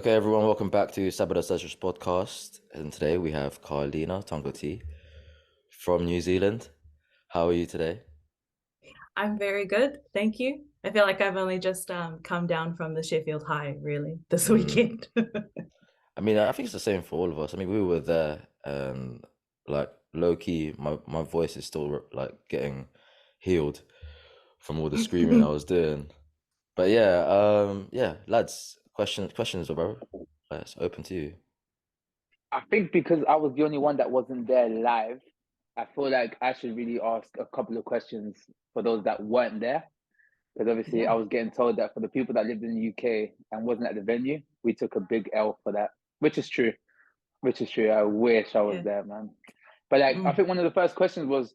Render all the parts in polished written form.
Okay, everyone, welcome back to Sabado podcast. And today we have Karlina Tongotea from New Zealand. How are you today? I'm very good, thank you. I feel like I've only just come down from the Sheffield High, really, this Mm. weekend. I mean, I think it's the same for all of us. I mean, we were there and like low key, my voice is still like getting healed from all the screaming I was doing. But yeah, lads, questions, bro. It's open to you. I think because I was the only one that wasn't there live, I feel like I should really ask a couple of questions for those that weren't there. Because obviously, I Yeah, was getting told that for the people that lived in the UK and wasn't at the venue, we took a big L for that, which is true. Which is true. I wish I was yeah. there, man. But like, I Mm. think one of the first questions was,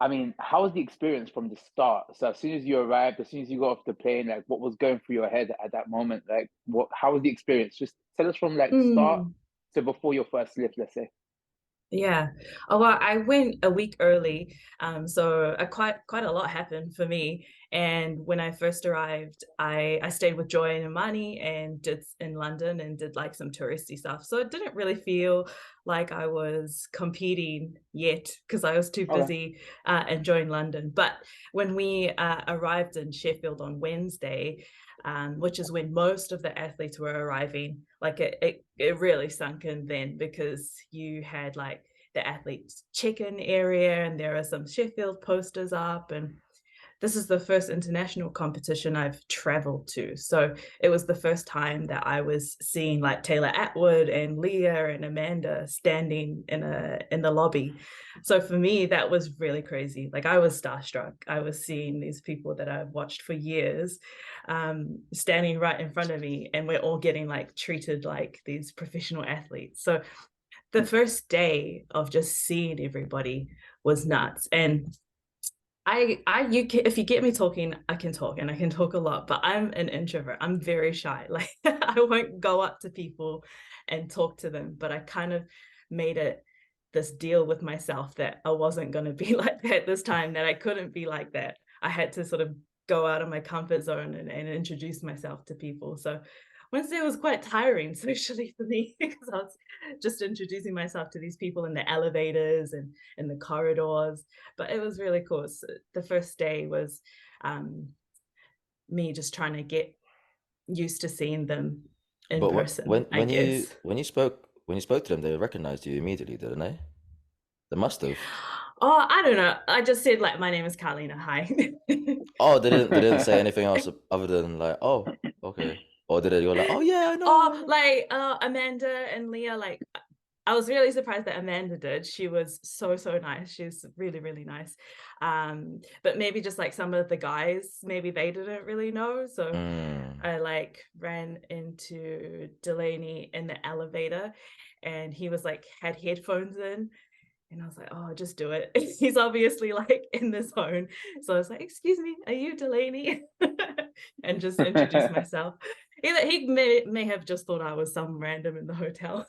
I mean, how was the experience from the start? So as soon as you arrived, as soon as you got off the plane, like, what was going through your head at that moment? Like, what? How was the experience? Just tell us from like start Mm. to before your first lift, let's say. Yeah. Oh, well, I went a week early, so quite a lot happened for me. And when I first arrived, I stayed with Joy and Imani and did in London and did like some touristy stuff. So it didn't really feel like I was competing yet because I was too Okay. busy enjoying London. But when we arrived in Sheffield on Wednesday, which is when most of the athletes were arriving. Like it really sunk in then because you had like the athletes check-in area and there are some Sheffield posters up, and this is the first international competition I've traveled to. So it was the first time that I was seeing like Taylor Atwood and Leah and Amanda standing in the lobby. So for me, that was really crazy. Like I was starstruck. I was seeing these people that I've watched for years standing right in front of me, and we're all getting like treated like these professional athletes. So the first day of just seeing everybody was nuts. And if you get me talking, I can talk and I can talk a lot, but I'm an introvert. I'm very shy. Like I won't go up to people and talk to them, but I kind of made it this deal with myself that I wasn't going to be like that this time, that I couldn't be like that. I had to sort of go out of my comfort zone and introduce myself to people. So Wednesday was quite tiring socially for me because I was just introducing myself to these people in the elevators and in the corridors, but it was really cool. So the first day was um, me just trying to get used to seeing them in But person, I guess. when you spoke to them, they recognized you immediately, didn't they? They must have. Oh, I don't know. I just said like my name is Karlina. Hi. Oh, they didn't say anything else other than like, oh, okay. Or did they go like, oh yeah, I Oh, know. like Amanda and Leah, like I was really surprised that Amanda did. She was so nice. She's really, really nice. But maybe just like some of the guys, maybe they didn't really know. So Mm. I like ran into Delaney in the elevator and he was like had headphones in. And I was like, oh, just do it. He's obviously like in the zone. So I was like, excuse me, are you Delaney? And just introduce myself. He may have just thought I was some random in the hotel.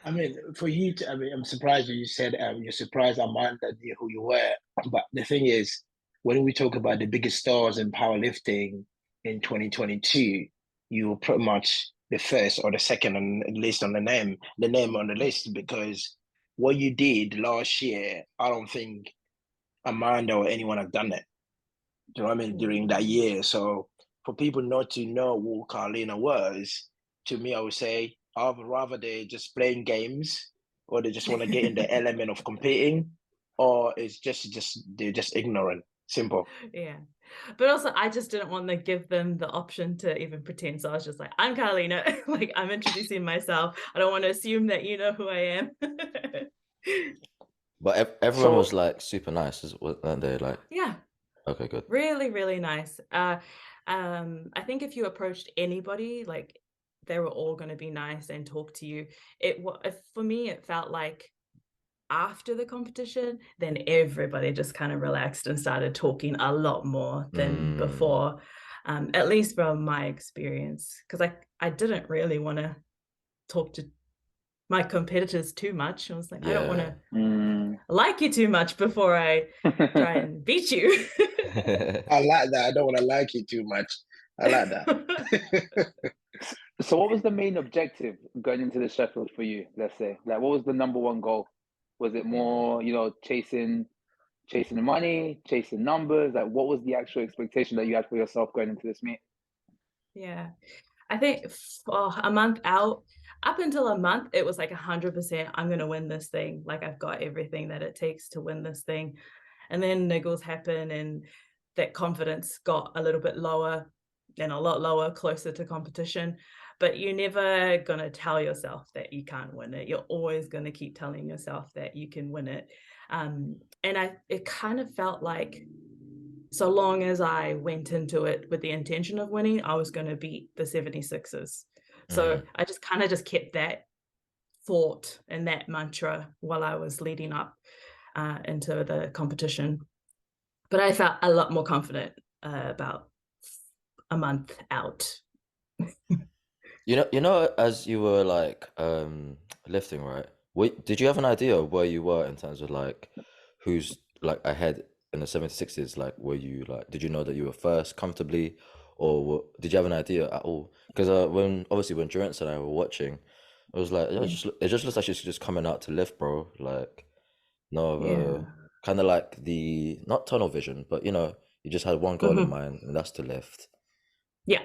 I mean, for you to, I mean, I'm surprised when you said you're surprised Amanda knew who you were. But the thing is, when we talk about the biggest stars in powerlifting in 2022, you were pretty much the first or the second on the list on the name on the list because what you did last year, I don't think Amanda or anyone have done it. Do you know what I mean? During that Mm. year. So for people not to know who Karlina was, to me, I would say I'd rather they just playing games or they just want to get in the element of competing, or it's just they're just ignorant. Simple. Yeah. But also I just didn't want to give them the option to even pretend. So I was just like, I'm Karlina. Like I'm introducing myself. I don't want to assume that you know who I am. But everyone was So like super nice, weren't they? Like, Yeah. okay, good. Really, really nice. I think if you approached anybody, like they were all going to be nice and talk to you. For me, it felt like after the competition, then everybody just kind of relaxed and started talking a lot more than Mm. before. At least from my experience, because I didn't really want to talk to my competitors too much. I was like, I don't want Yeah. to mm. like you too much before I try and beat you. I like that. I don't want to like it too much. I like that. So what was the main objective going into the Sheffield for you, let's say? Like what was the number one goal? Was it more, you know, chasing the money, chasing numbers? Like what was the actual expectation that you had for yourself going into this meet? Yeah. I think for a month out, up until a month, it was like 100%, I'm going to win this thing. Like I've got everything that it takes to win this thing. And then niggles happen and that confidence got a little bit lower and a lot lower, closer to competition. But you're never going to tell yourself that you can't win it. You're always going to keep telling yourself that you can win it. And it kind of felt like, so long as I went into it with the intention of winning, I was going to beat the 76ers. So I just kind of just kept that thought and that mantra while I was leading up into the competition. But I felt a lot more confident about a month out. You know, as you were like lifting, right? Did you have an idea of where you were in terms of like who's like ahead in the 76s? Like, were you like, did you know that you were first comfortably, or did you have an idea at all? Because when Durance and I were watching, it was like it just looks like she's just coming out to lift, bro. Like, no, kind of like the not tunnel vision, but you know, you just had one goal in mind, and that's to lift. Yeah.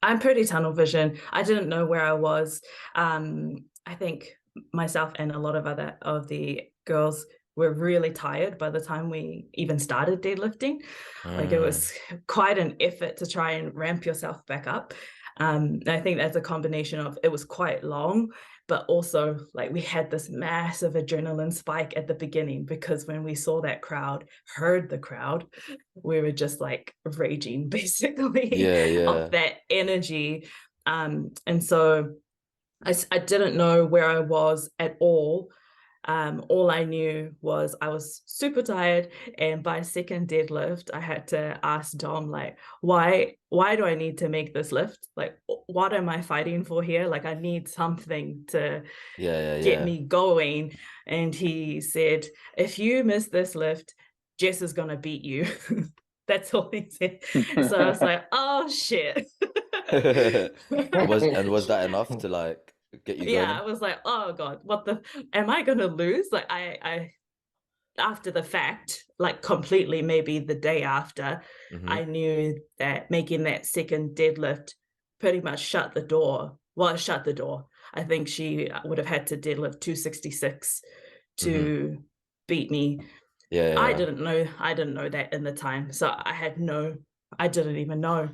I'm pretty tunnel vision. I didn't know where I was. I think myself and a lot of the girls were really tired by the time we even started deadlifting. Like it was quite an effort to try and ramp yourself back up. I think that's a combination of, it was quite long, but also like we had this massive adrenaline spike at the beginning, because when we saw that crowd, heard the crowd, we were just like raging basically off that energy. And so I didn't know where I was at all. All I knew was I was super tired, and by second deadlift, I had to ask Dom, like, why do I need to make this lift? Like, what am I fighting for here? Like, I need something to get me going. And he said, if you miss this lift, Jess is gonna beat you. That's all he said. So I was like, oh shit. Was that enough to like get you going? Yeah, I was like, oh god, am I gonna lose? Like I after the fact, like completely, maybe the day after, I knew that making that second deadlift pretty much shut the door. Well, it shut the door. I think she would have had to deadlift 266 to beat me. I didn't know that in the time. So I didn't even know.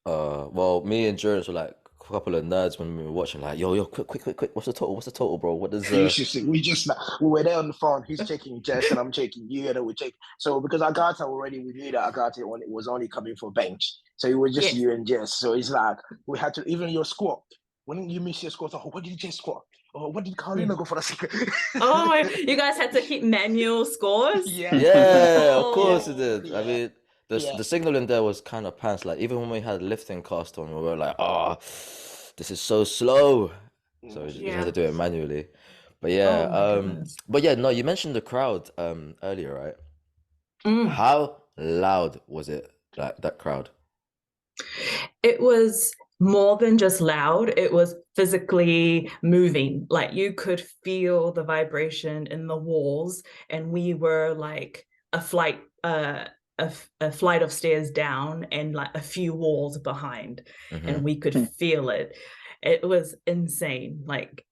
Well, me and Durance were like a couple of nerds when we were watching, like, yo, quick, what's the total? What's the total, bro? What does we were there on the phone. He's checking Jess and I'm checking you, and then we check. So because Agata already, we knew that Agata was only coming for bench, so it was just you and Jess. So it's like we had to, even your squat. When you miss your squat, what did Jess squat? Oh, what did Karlina go for the second? Oh my! You guys had to keep manual scores. Yeah, of course it did. Yeah. I mean, the signaling there was kind of pants. Like even when we had lifting cast on, we were like, oh, this is so slow. So we just had to do it manually. But yeah, no, you mentioned the crowd earlier, right? How loud was it, like that crowd? It was more than just loud. It was physically moving. Like you could feel the vibration in the walls, and we were like a flight of stairs down and like a few walls behind, and we could feel it. It was insane. Like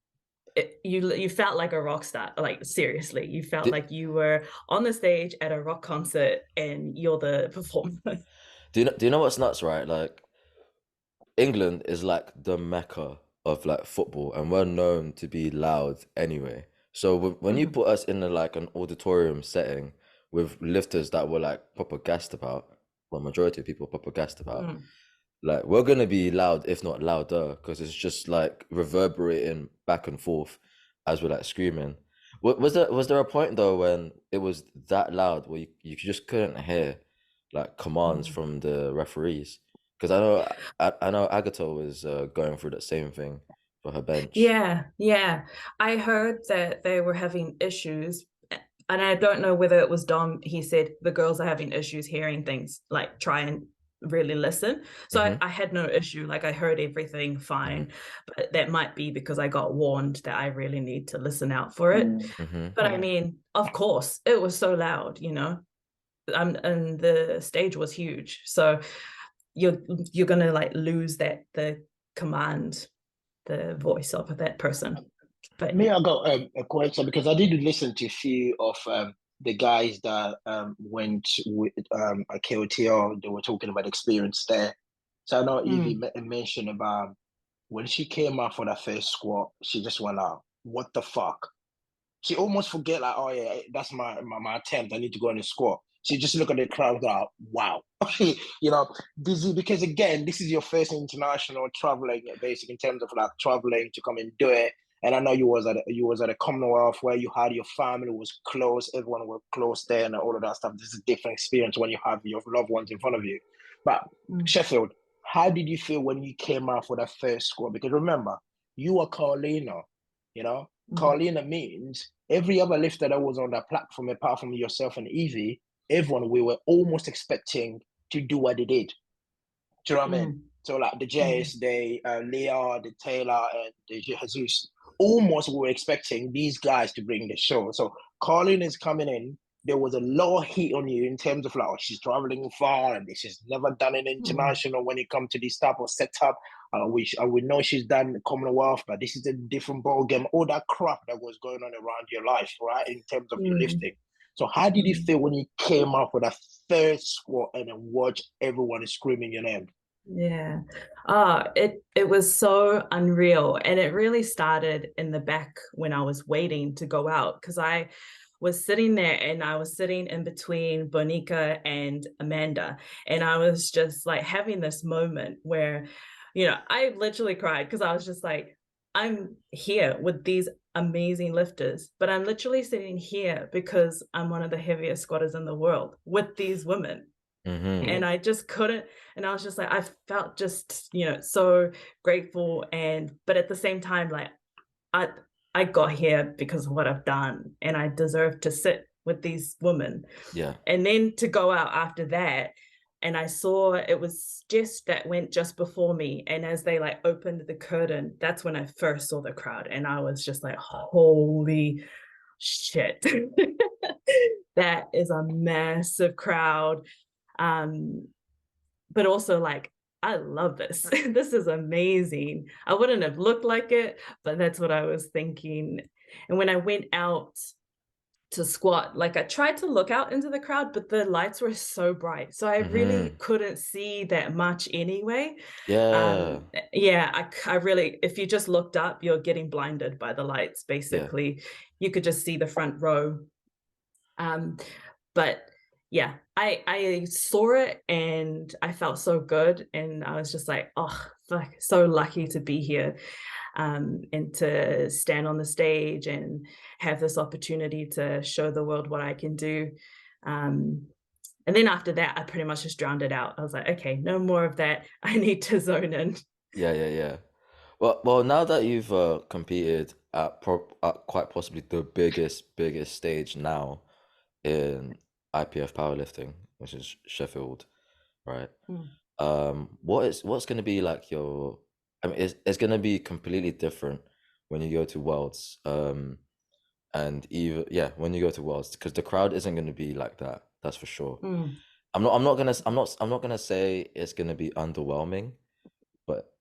you felt like a rock star. Like seriously, you felt like you were on the stage at a rock concert and you're the performer. Do you know what's nuts, right? Like England is like the mecca of like football, and we're known to be loud anyway. So when you put us in like an auditorium setting with lifters that were like proper gassed about, well, majority of people proper gassed about, like we're gonna be loud, if not louder, because it's just like reverberating back and forth as we're like screaming. Was there a point though when it was that loud where you just couldn't hear like commands from the referees? Because I know Agatha was going through that same thing for her bench. Yeah. I heard that they were having issues, and I don't know whether it was Dom. He said the girls are having issues hearing things, like try and really listen. So I had no issue. Like I heard everything fine, but that might be because I got warned that I really need to listen out for it. But I mean, of course, it was so loud, you know, and the stage was huge. So you're gonna like lose the command, the voice of that person. But Me, I got a question because I did listen to a few of the guys that went with at KOTR. They were talking about experience there. So I know Evie mentioned about when she came out for that first squat, she just went out, what the fuck? She almost forget like, oh yeah, that's my attempt. I need to go in and squat. She just look at the crowd out, wow. You know, busy because again, this is your first international traveling, basically in terms of like traveling to come and do it. And I know you was at a Commonwealth where you had your family was close, everyone was close there, and all of that stuff. This is a different experience when you have your loved ones in front of you. But Sheffield, how did you feel when you came out for that first squat? Because remember, you are Karlina, you know. Karlina means every other lifter that was on that platform, apart from yourself and Evie, everyone we were almost expecting to do what they did. Do you know what I mean? So like the Jace, the Leah, the Taylor, and the Jesus, almost we were expecting these guys to bring the show. So Karlina is coming in. There was a lot of heat on you in terms of like, oh, she's traveling far and she's never done an international when it comes to this type of setup. We know she's done the Commonwealth, but this is a different ball game. All that crap that was going on around your life, right? In terms of your lifting. So how did you feel when you came up with that third squat and then watch everyone screaming your name? Yeah. It was so unreal. And it really started in the back when I was waiting to go out, because I was sitting there and I was sitting in between Bonica and Amanda. And I was just like having this moment where, you know, I literally cried because I was just like, I'm here with these amazing lifters, but I'm literally sitting here because I'm one of the heaviest squatters in the world with these women. And I just couldn't, and I was just like, I felt just, you know, so grateful. But at the same time, like I got here because of what I've done and I deserve to sit with these women. Yeah. And then to go out after that, and I saw it was Jess that went just before me. And as they like opened the curtain, that's when I first saw the crowd. And I was just like, holy shit. That is a massive crowd. But also like, I love this. This is amazing. I wouldn't have looked like it, but that's what I was thinking. And when I went out to squat, like I tried to look out into the crowd, but the lights were so bright. So I really couldn't see that much anyway. Yeah. I really, if you just looked up, you're getting blinded by the lights, basically. Yeah. You could just see the front row. But yeah, I saw it and I felt so good. And I was just like, oh, fuck, so lucky to be here. And to stand on the stage and have this opportunity to show the world what I can do. And then after that, I pretty much just drowned it out. I was like, okay, no more of that. I need to zone in. Yeah. Well, now that you've competed at quite possibly the biggest stage now in IPF powerlifting, which is Sheffield, right? What's going to be like your? I mean, it's going to be completely different when you go to Worlds, and even when you go to Worlds, because the crowd isn't going to be like that. That's for sure. I'm not gonna say it's going to be underwhelming, but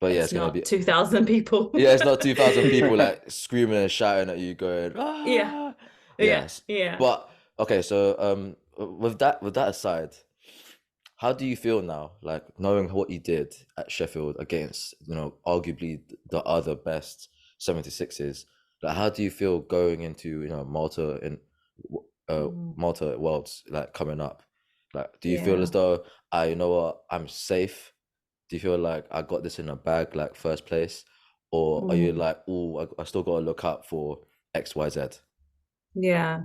yeah, it's going to be 2,000 people. Yeah, it's not 2,000 people like screaming and shouting at you, going, ah! Yes. Yeah. But okay, so with that aside, how do you feel now, like knowing what you did at Sheffield against, you know, arguably the other best 76s? Like, how do you feel going into, you know, Malta Worlds like coming up? Like, do you feel as though you know what, I'm safe? Do you feel like I got this in a bag, like first place, or are you like, oh, I still got to look out for XYZ? Yeah.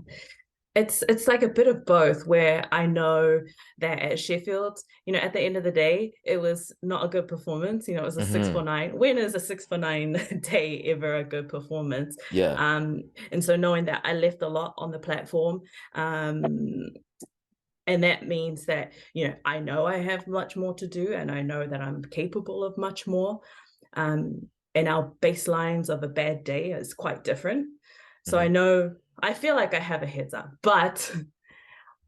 It's like a bit of both, where I know that at Sheffield, you know, at the end of the day, it was not a good performance. You know, it was a 649. When is a 649 day ever a good performance? Yeah. And so knowing that I left a lot on the platform, And that means that, you know I have much more to do, and I know that I'm capable of much more. And our baselines of a bad day is quite different. So I feel like I have a heads up, but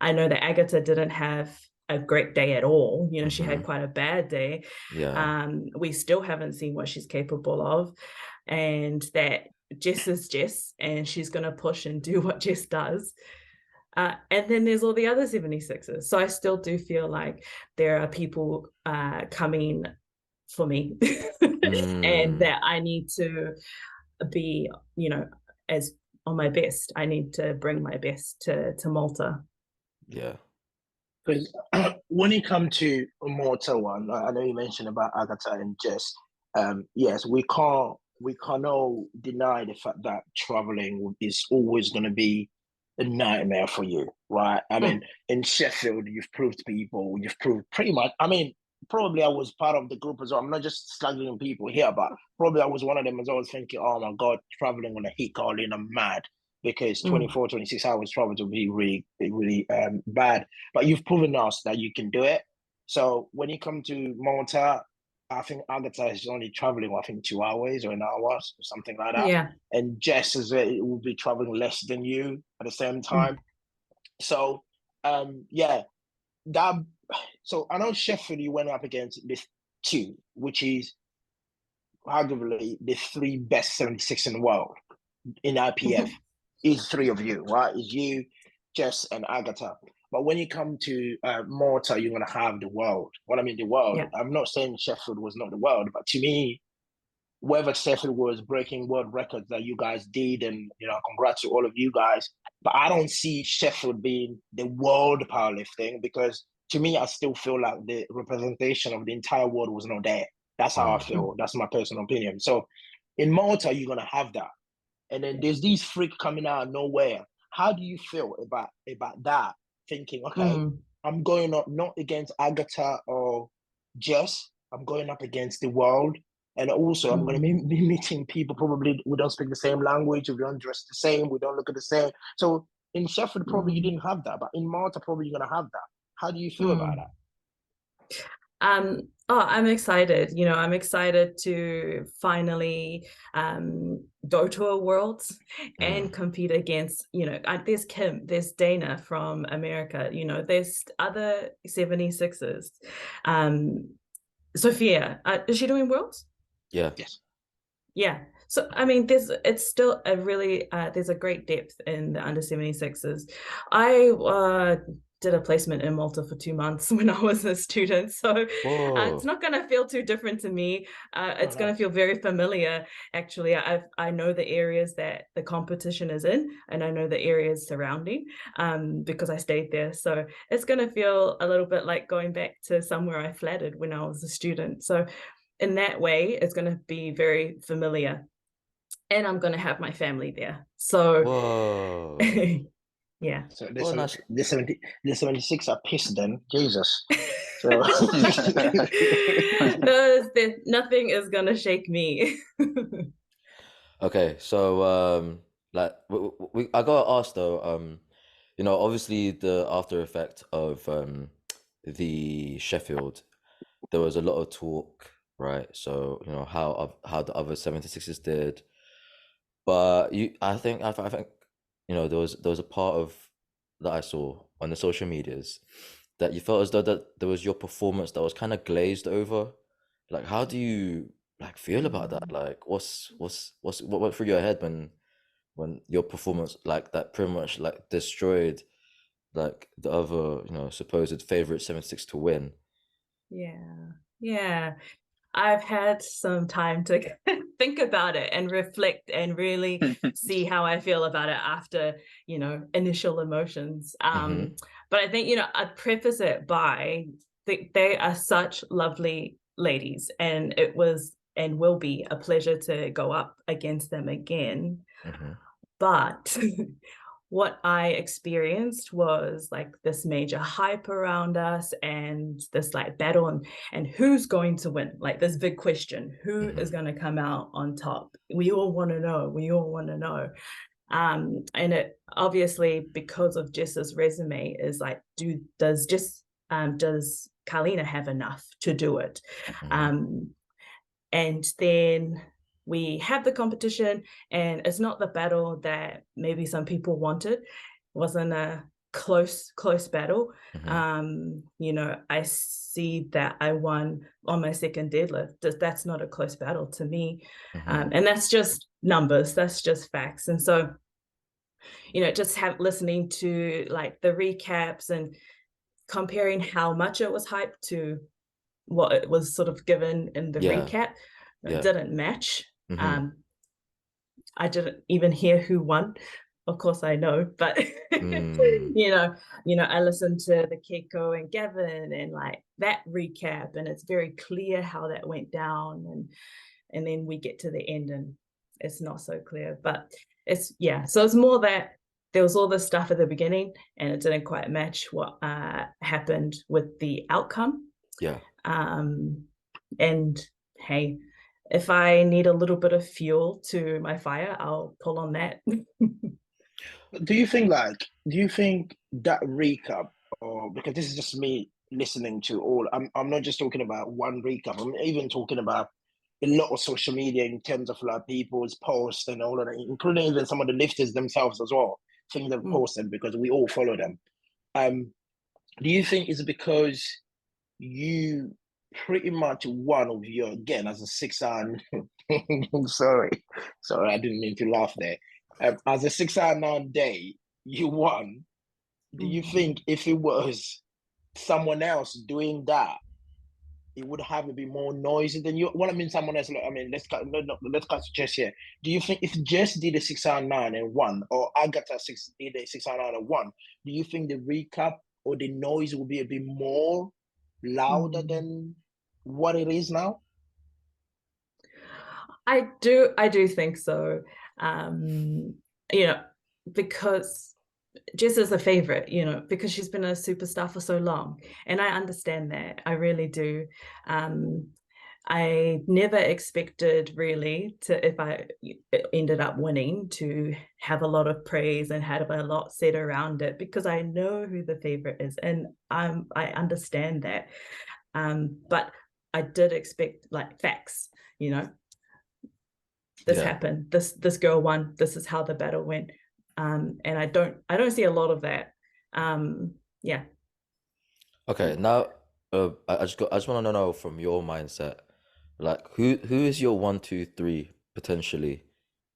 I know that Agatha didn't have a great day at all. You know, she had quite a bad day. Yeah. We still haven't seen what she's capable of, and that Jess is Jess, and she's going to push and do what Jess does. And then there's all the other 76ers. So I still do feel like there are people coming for me and that I need to be, you know, as on my best. I need to bring my best to Malta. Yeah. Because when it comes to a Malta one, I know you mentioned about Agatha and Jess. Yes, we cannot deny the fact that traveling is always going to be a nightmare for you, right? I mean, in Sheffield, you've proved pretty much. I mean, probably I was part of the group as well. I'm not just slugging people here, but probably I was one of them as I was thinking, oh my God, traveling on a hit Karlina, I'm mad, because 24, 26 hours travel would be really bad. But you've proven us that you can do it. So when you come to Malta, I think Agatha is only traveling, I think, 2 hours or an hour or something like that. Yeah. And Jess will be traveling less than you at the same time. So, yeah, that. So I know Sheffield, you went up against this two, which is arguably the three best 76 in the world in IPF. Is three of you, right? Is you, Jess, and Agatha. But when you come to Malta, you're going to have the world. What I mean, the world. Yeah. I'm not saying Sheffield was not the world, but to me, whether Sheffield was breaking world records that you guys did, and congrats to all of you guys. But I don't see Sheffield being the world powerlifting, because to me, I still feel like the representation of the entire world was not there. That's how I feel. That's my personal opinion. So in Malta, you're going to have that. And then there's these freaks coming out of nowhere. How do you feel about that? Thinking, okay, I'm going up not against Agatha or Jess, I'm going up against the world. And also, I'm going to be meeting people, probably we don't speak the same language, we don't dress the same, we don't look at the same. So in Sheffield, probably you didn't have that, but in Malta, probably you're going to have that. How do you feel about that? I'm excited. I'm excited to finally go to a Worlds and compete against, there's Kim, there's Dana from America, there's other 76ers. Sophia, is she doing Worlds? Yeah. Yes. Yeah. So, I mean, it's still a really, there's a great depth in the under 76ers. I did a placement in Malta for 2 months when I was a student. So it's not going to feel too different to me. It's going to feel very familiar. Actually, I know the areas that the competition is in, and I know the areas surrounding because I stayed there. So it's going to feel a little bit like going back to somewhere I flattered when I was a student. So in that way, it's going to be very familiar. And I'm going to have my family there. So, yeah. So the 76 are pissed then, Jesus. So nothing is going to shake me. Okay, so like I gotta ask though, obviously the after effect of the Sheffield, there was a lot of talk, right? So how the other 76ers did, but I think there was a part of that I saw on the social medias that you felt as though that there was your performance that was kind of glazed over. Like, how do you feel about that? Like, what went through your head when your performance like that pretty much like destroyed like the other supposed favorite 76 to win? Yeah. I've had some time to think about it and reflect and really see how I feel about it after, initial emotions. But I think, I'd preface it by they are such lovely ladies, and it was and will be a pleasure to go up against them again. But what I experienced was like this major hype around us and this like battle and who's going to win, like this big question, who is going to come out on top? We all want to know. And it obviously, because of Jess's resume, is like, does Karlina have enough to do it? And then we have the competition, and it's not the battle that maybe some people wanted. It wasn't a close battle. You know, I see that I won on my second deadlift. That's not a close battle to me. And that's just numbers, that's just facts. And so, you know, just listening to like the recaps and comparing how much it was hyped to what it was sort of given in the recap, it didn't match. I didn't even hear who won. Of course I know, but you know, I listened to the Keiko and Gavin and like that recap, and it's very clear how that went down, and then we get to the end and it's not so clear. But it's so it's more that there was all this stuff at the beginning and it didn't quite match what happened with the outcome. And hey, if I need a little bit of fuel to my fire, I'll pull on that. Do you think that recap, or because this is just me listening to all, I'm not just talking about one recap, I'm even talking about a lot of social media in terms of like people's posts and all of that, including even some of the lifters themselves as well, things they've posted, because we all follow them. Do you think it's because you pretty much one of your, again, as a 6-hour, sorry, I didn't mean to laugh there. As a 6-hour day, you won. Do you think if it was someone else doing that, it would have a bit more noisy than you? What I mean, someone else. I mean, let's cut to Jess here. Do you think if Jess did a 6-hour and won, or Agatha did a 6-hour and won, do you think the recap or the noise will be a bit more louder than what it is now? I do think so. You know, because Jess is a favorite, you know, because she's been a superstar for so long, and I understand that. I really do. I never expected really to, if I ended up winning, to have a lot of praise and have a lot said around it, because I know who the favorite is, and I understand that. But I did expect like facts, you know. This happened. This girl won. This is how the battle went. And I don't see a lot of that. Okay, now I just want to know from your mindset, like who is your 1, 2, 3 potentially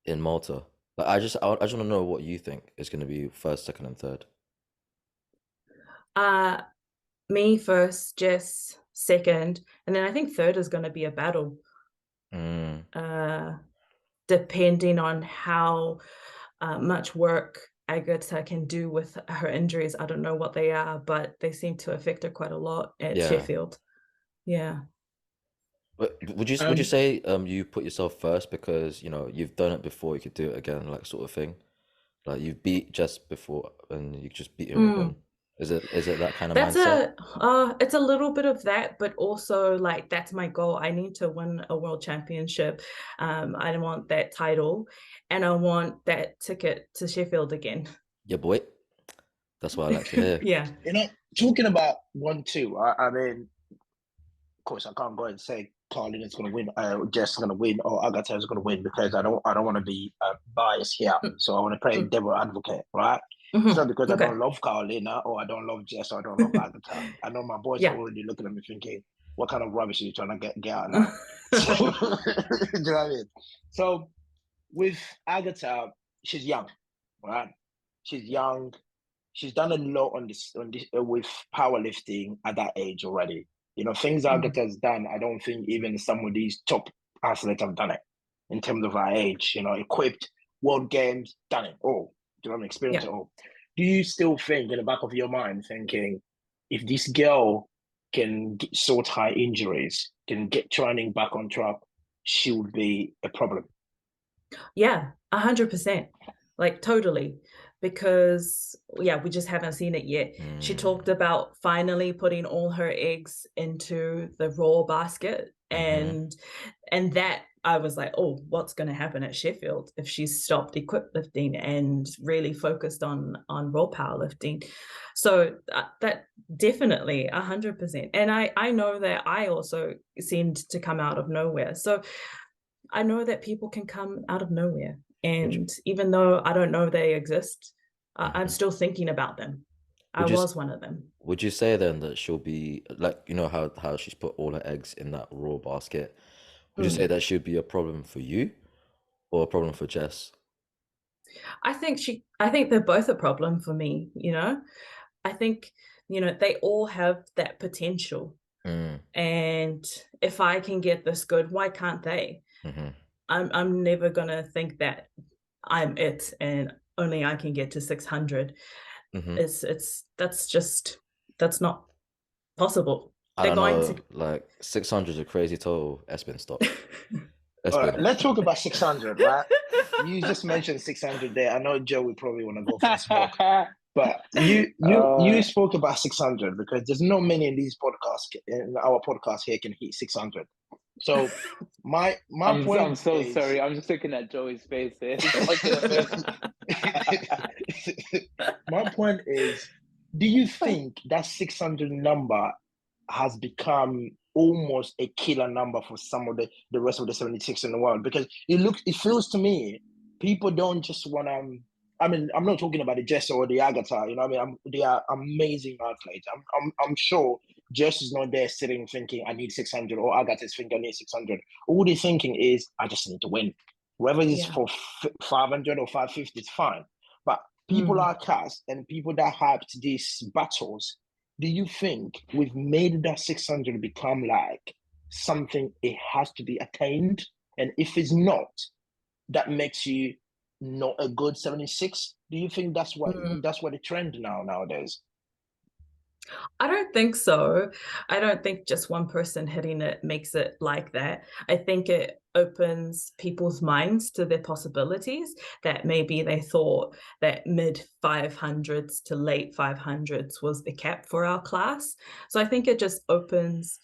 in Malta? Like I just want to know what you think is going to be first, second, and third. Me first, Jess second, and then I think third is going to be a battle. Depending on how much work Agatha can do with her injuries. I don't know what they are, but they seem to affect her quite a lot at Sheffield. But would you say you put yourself first because, you know, you've done it before, you could do it again, like sort of thing? Like you beat Jess before and you just beat him again. Is it that kind of mindset? It's a little bit of that, but also like that's my goal. I need to win a world championship. I want that title, and I want that ticket to Sheffield again. Yeah, boy. That's what I like to hear. Yeah. You know, talking about 1, 2, I mean, of course, I can't go and say Karlina's going to win, Jess is going to win, or Agatha is going to win, because I don't want to be biased here. So I want to play devil advocate, right? It's not because I don't love Karlina, or I don't love Jess, or I don't love Agatha. I know my boys are already looking at me thinking, what kind of rubbish are you trying to get out now? So, do you know what I mean? So with Agatha, she's young, right? She's young. She's done a lot on this with powerlifting at that age already. You know, things Agatha's done, I don't think even some of these top athletes have done it in terms of our age. You know, equipped, World Games, done it all. Do you know what I mean? Experienced it all. Do you still think in the back of your mind, thinking, if this girl can sort high injuries, can get training back on track, she would be a problem? Yeah, 100%. Like totally. Because we just haven't seen it yet. She talked about finally putting all her eggs into the raw basket, and that I was like, oh, what's going to happen at Sheffield if she's stopped equip lifting and really focused on raw powerlifting? So that definitely 100%. And I know that I also seemed to come out of nowhere. So I know that people can come out of nowhere. And even though I don't know they exist, I'm still thinking about them. I was one of them. Would you say then that she'll be like, you know how she's put all her eggs in that raw basket? Would you say that should be a problem for you or a problem for Jess? I think they're both a problem for me, you know. I think, you know, they all have that potential. And if I can get this good, why can't they? I'm never gonna think that I'm it and only I can get to 600. That's not possible. I don't know, like 600 is a crazy total. Espen, stop. Espen. Let's talk about 600, right? You just mentioned 600 there. I know Joe will probably want to go for a smoke, but you spoke about 600 because there's not many in these podcasts, in our podcast here, can hit 600. So my point. I'm so sorry. I'm just looking at Joey's face here. My point is, do you think that 600 number has become almost a killer number for some of the rest of the 76 in the world? Because it feels to me, people don't just want to. I mean, I'm not talking about the Jess or the Agatha. You know, what I mean, they are amazing athletes. I'm sure Jess is not there sitting thinking I need 600, or Agatha is thinking I need 600. All they're thinking is I just need to win. Whether it's for 500 or 550, it's fine. But people are cast and people that have these battles. Do you think we've made that 600 become like something it has to be attained? And if it's not, that makes you not a good 76? Do you think that's what the trend nowadays? I don't think so. I don't think just one person hitting it makes it like that. I think it opens people's minds to their possibilities, that maybe they thought that mid 500s to late 500s was the cap for our class. So I think it just opens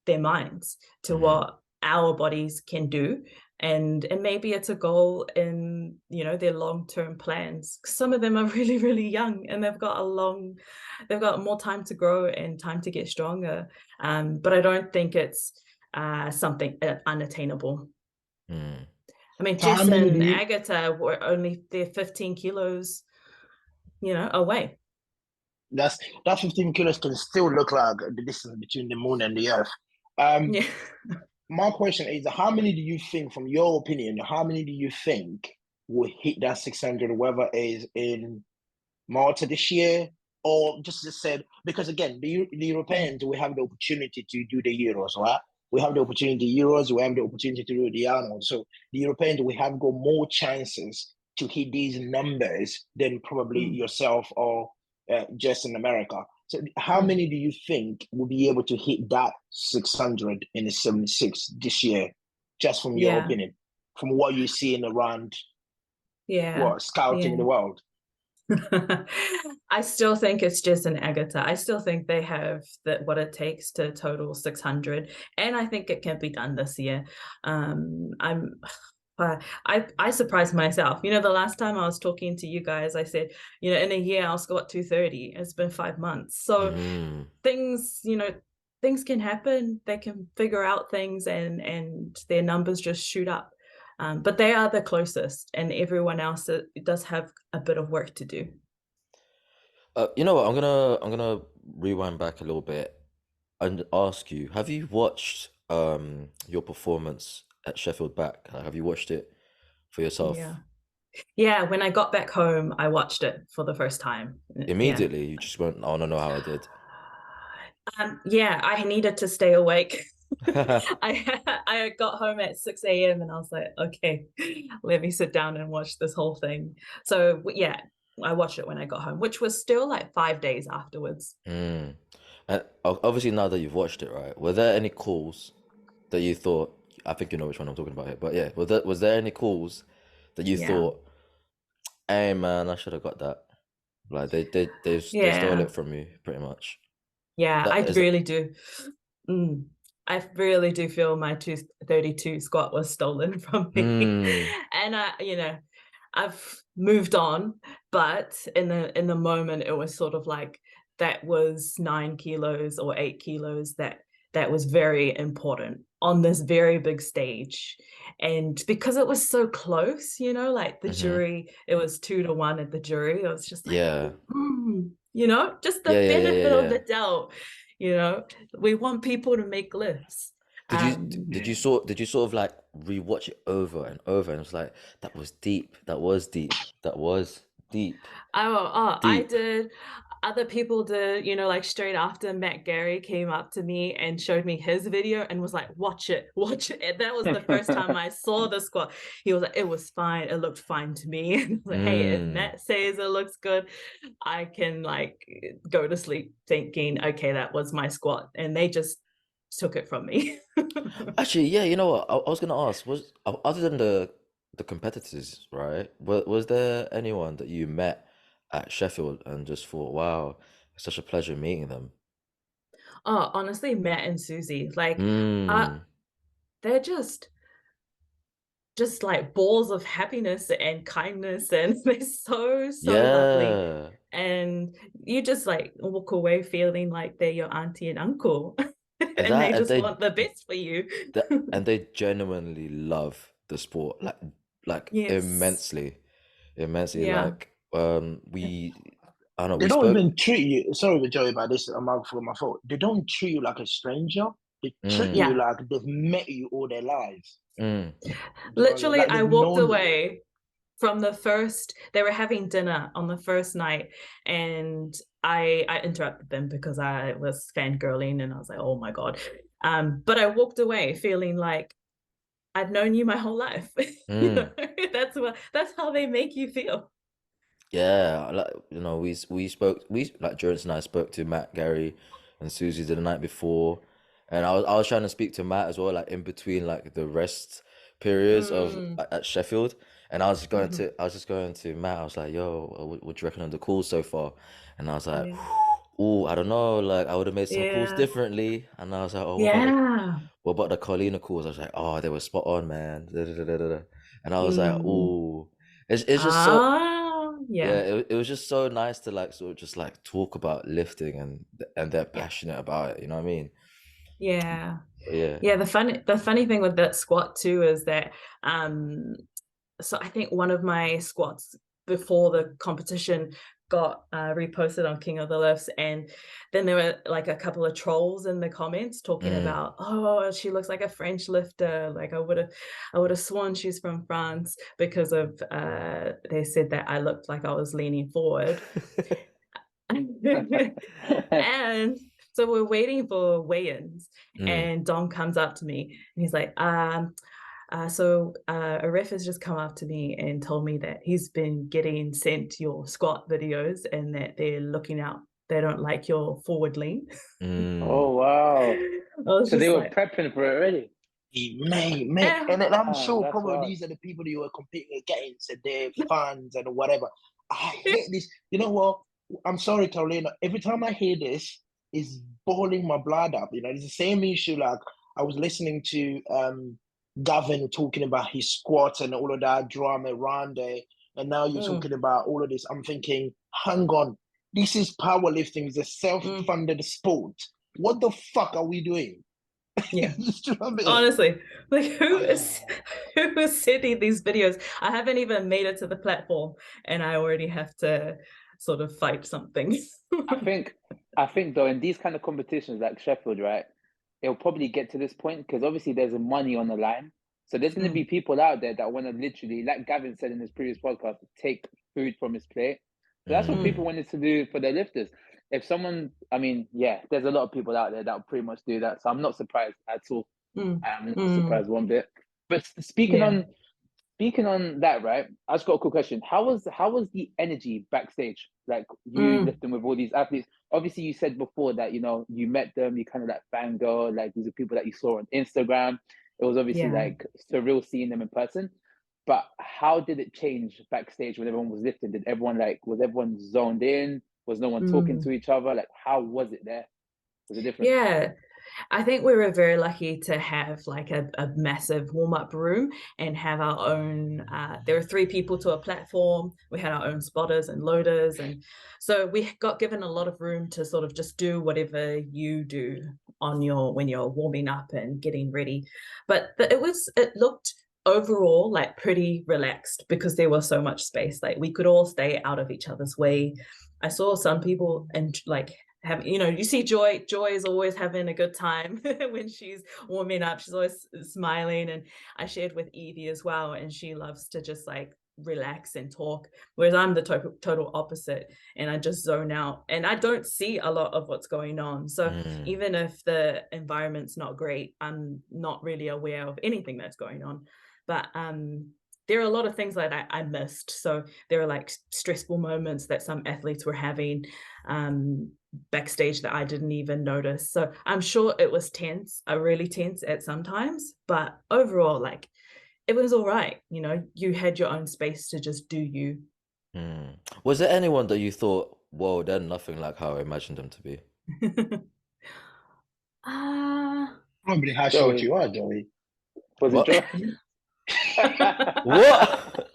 their minds to what our bodies can do. And maybe it's a goal in, you know, their long-term plans. Some of them are really, really young and they've got more time to grow and time to get stronger. But I don't think it's something unattainable. I mean, Jess and Agatha were they're 15 kilos, you know, away. That 15 kilos can still look like the distance between the moon and the earth. My question is, how many do you think, from your opinion, how many do you think will hit that 600, whether it's in Malta this year or just said, because again, the Europeans, we have the opportunity to do the Euros, right? We have the opportunity to Euros, we have the opportunity to do the Arnold. So the Europeans, we have got more chances to hit these numbers than probably yourself or just in America. So how many do you think will be able to hit that 600 in the 76 this year, just from your opinion, from what you're seeing around scouting the world? I still think it's Jess and Agatha. I still think they have what it takes to total 600, and I think it can be done this year. I surprised myself. You know, the last time I was talking to you guys, I said, you know, in a year I'll squat 230. It's been 5 months. So things, you know, things can happen. They can figure out things and their numbers just shoot up. But they are the closest, and everyone else does have a bit of work to do. You know what? I'm gonna rewind back a little bit and ask you: have you watched your performance at Sheffield back? Have you watched it for yourself? Yeah. When I got back home, I watched it for the first time. Immediately, you just went, "I want to know how I did." I needed to stay awake. I got home at 6 a.m. and I was like, okay, let me sit down and watch this whole thing. So yeah, I watched it when I got home, which was still like 5 days afterwards. And obviously now that you've watched it, right, were there any calls that you thought, I think you know which one I'm talking about here, but yeah, was there any calls that you thought, hey man, I should have got that? Like they stole it from you pretty much. Yeah, I really do. I really do feel my 232 squat was stolen from me. And I've moved on, but in the moment it was sort of like that was 9 kilos or 8 kilos that was very important on this very big stage. And because it was so close, like the jury, it was 2-1 at the jury. It was just like, Yeah. Just the Yeah, yeah, yeah, yeah, benefit of yeah. the doubt. We want people to make lifts. Did you sort of like rewatch it over and over and it was like that was deep, that was deep, that was deep, I deep. did. Other people did, like straight after Matt Gary came up to me and showed me his video and was like, watch it, watch it. And that was the first time I saw the squat. He was like, it was fine. It looked fine to me. And I was like, hey, if Matt says it looks good, I can like go to sleep thinking, okay, that was my squat. And they just took it from me. Actually, yeah, you know what? I was gonna ask, was other than the competitors, right? Was there anyone that you met at Sheffield and just thought, wow, it's such a pleasure meeting them? Oh, honestly, Matt and Susie, like, Mm. they're just like balls of happiness and kindness, and they're so lovely. Yeah. And you just like walk away feeling like they're your auntie and uncle, And and they that and just they want the best for you. and they genuinely love the sport, like Yes. immensely, immensely. Yeah. Like we I don't know, They we don't spoke. even treat you. Sorry, with Joey, about this. I'm out for my fault. They don't treat you like a stranger. They treat Mm, you Yeah. like they've met you all their lives. mm, Do you know what I mean? Literally, Like I they've walked known you. away from the first, they were having dinner on the first night, and I interrupted them because I was fangirling and I was like, oh my God. But I walked away feeling like I've known you my whole life. mm. That's how they make you feel. Yeah, like we spoke, we like Jonas and I spoke to Matt, Gary, and Susie the night before, and I was trying to speak to Matt as well, like in between like the rest periods of Mm. at Sheffield, and I was just going to Matt. I was like, "Yo, what do you reckon of the calls so far?" And I was like, Yeah. "Oh, I don't know. Like I would have made some calls Yeah. differently." And I was like, "Oh, Yeah. what about the Karlina calls?" I was like, "Oh, they were spot on, man." Da, da, da, da, da, da. And I was like, Mm. "Oh." It's just so Yeah. yeah, it was just so nice to like sort of just like talk about lifting and they're Yeah. passionate about it, you know what I mean? Yeah. But yeah. Yeah. The funny thing with that squat too is that so I think one of my squats before the competition got reposted on King of the Lifts, and then there were like a couple of trolls in the comments talking Mm. about, oh, she looks like a French lifter, like I would have sworn she's from France, because of they said that I looked like I was leaning forward. And so we're waiting for weigh-ins, Mm. and Dom comes up to me and he's like, a ref has just come up to me and told me that he's been getting sent your squat videos and that they're looking out. They don't like your forward lean. Mm. Oh wow! I was So they just were like, prepping for it already. Mate, eh, and then I'm Damn, sure that's probably hard. these are the people that you were competing against and their fans and whatever. I hate this. You know what? I'm sorry, Karlina. Every time I hear this, it's boiling my blood up. You know, it's the same issue. Like I was listening to Gavin talking about his squats and all of that drama around there, and now you're mm, talking about all of this. I'm thinking, hang on, this is powerlifting. It's a mm, self-funded sport. What the fuck are we doing? yeah. You know what I mean? Honestly, like who is sending these videos? I haven't even made it to the platform, and I already have to sort of fight something. I think, I think though in these kind of competitions like Sheffield, right, it'll probably get to this point because obviously there's money on the line. So there's going to be Mm, people out there that want to literally, like Gavin said in his previous podcast, take food from his plate. So that's what Mm. mm, people wanted to do for their lifters. If someone, I mean, yeah, there's a lot of people out there that will pretty much do that. So I'm not surprised at all. mm, I'm not mm, surprised one bit. But speaking yeah. on that, right? I just got a cool question. How was the energy backstage? Like you Mm, lifting with all these athletes. Obviously, you said before that you met them. You kind of like fangirl. Like these are people that you saw on Instagram. It was obviously yeah. like surreal seeing them in person. But how did it change backstage when everyone was lifting? Did everyone was everyone zoned in? Was no one talking Mm. to each other? Like how was it there? Was it different? Yeah. I think we were very lucky to have like a massive warm-up room and have our own, there were 3 people to a platform. We had our own spotters and loaders. And so we got given a lot of room to sort of just do whatever you do on when you're warming up and getting ready. But it looked overall like pretty relaxed because there was so much space. Like we could all stay out of each other's way. I saw some people and like you see Joy is always having a good time when she's warming up. She's always smiling. And I shared with Evie as well, and she loves to just like relax and talk, whereas I'm the total opposite, and I just zone out and I don't see a lot of what's going on. So even if the environment's not great, I'm not really aware of anything that's going on. But there are a lot of things that I missed. So there are like stressful moments that some athletes were having backstage that I didn't even notice. So I'm sure it was tense, really tense at some times, but overall, like it was all right. You know, you had your own space to just do you. Was there anyone that you thought, whoa, they're nothing like how I imagined them to be? Probably how short you are, Joey. Was What? it Joey? What?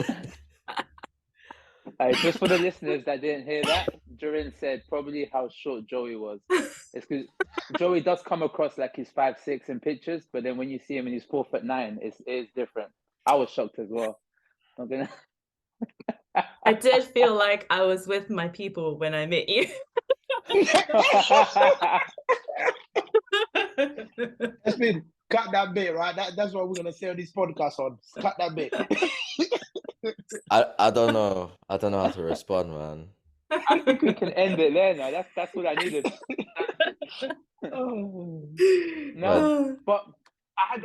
Just for the listeners that didn't hear that, Durin said probably how short Joey was. It's because Joey does come across like he's 5'6" in pictures, but then when you see him and he's 4'9", it's different. I was shocked as well. I did feel like I was with my people when I met you. That's been cut that bit, right? That's what we're gonna say on this podcast. Cut that bit. I don't know. I don't know how to respond, man. I think we can end it there now. That's what I needed. No, but I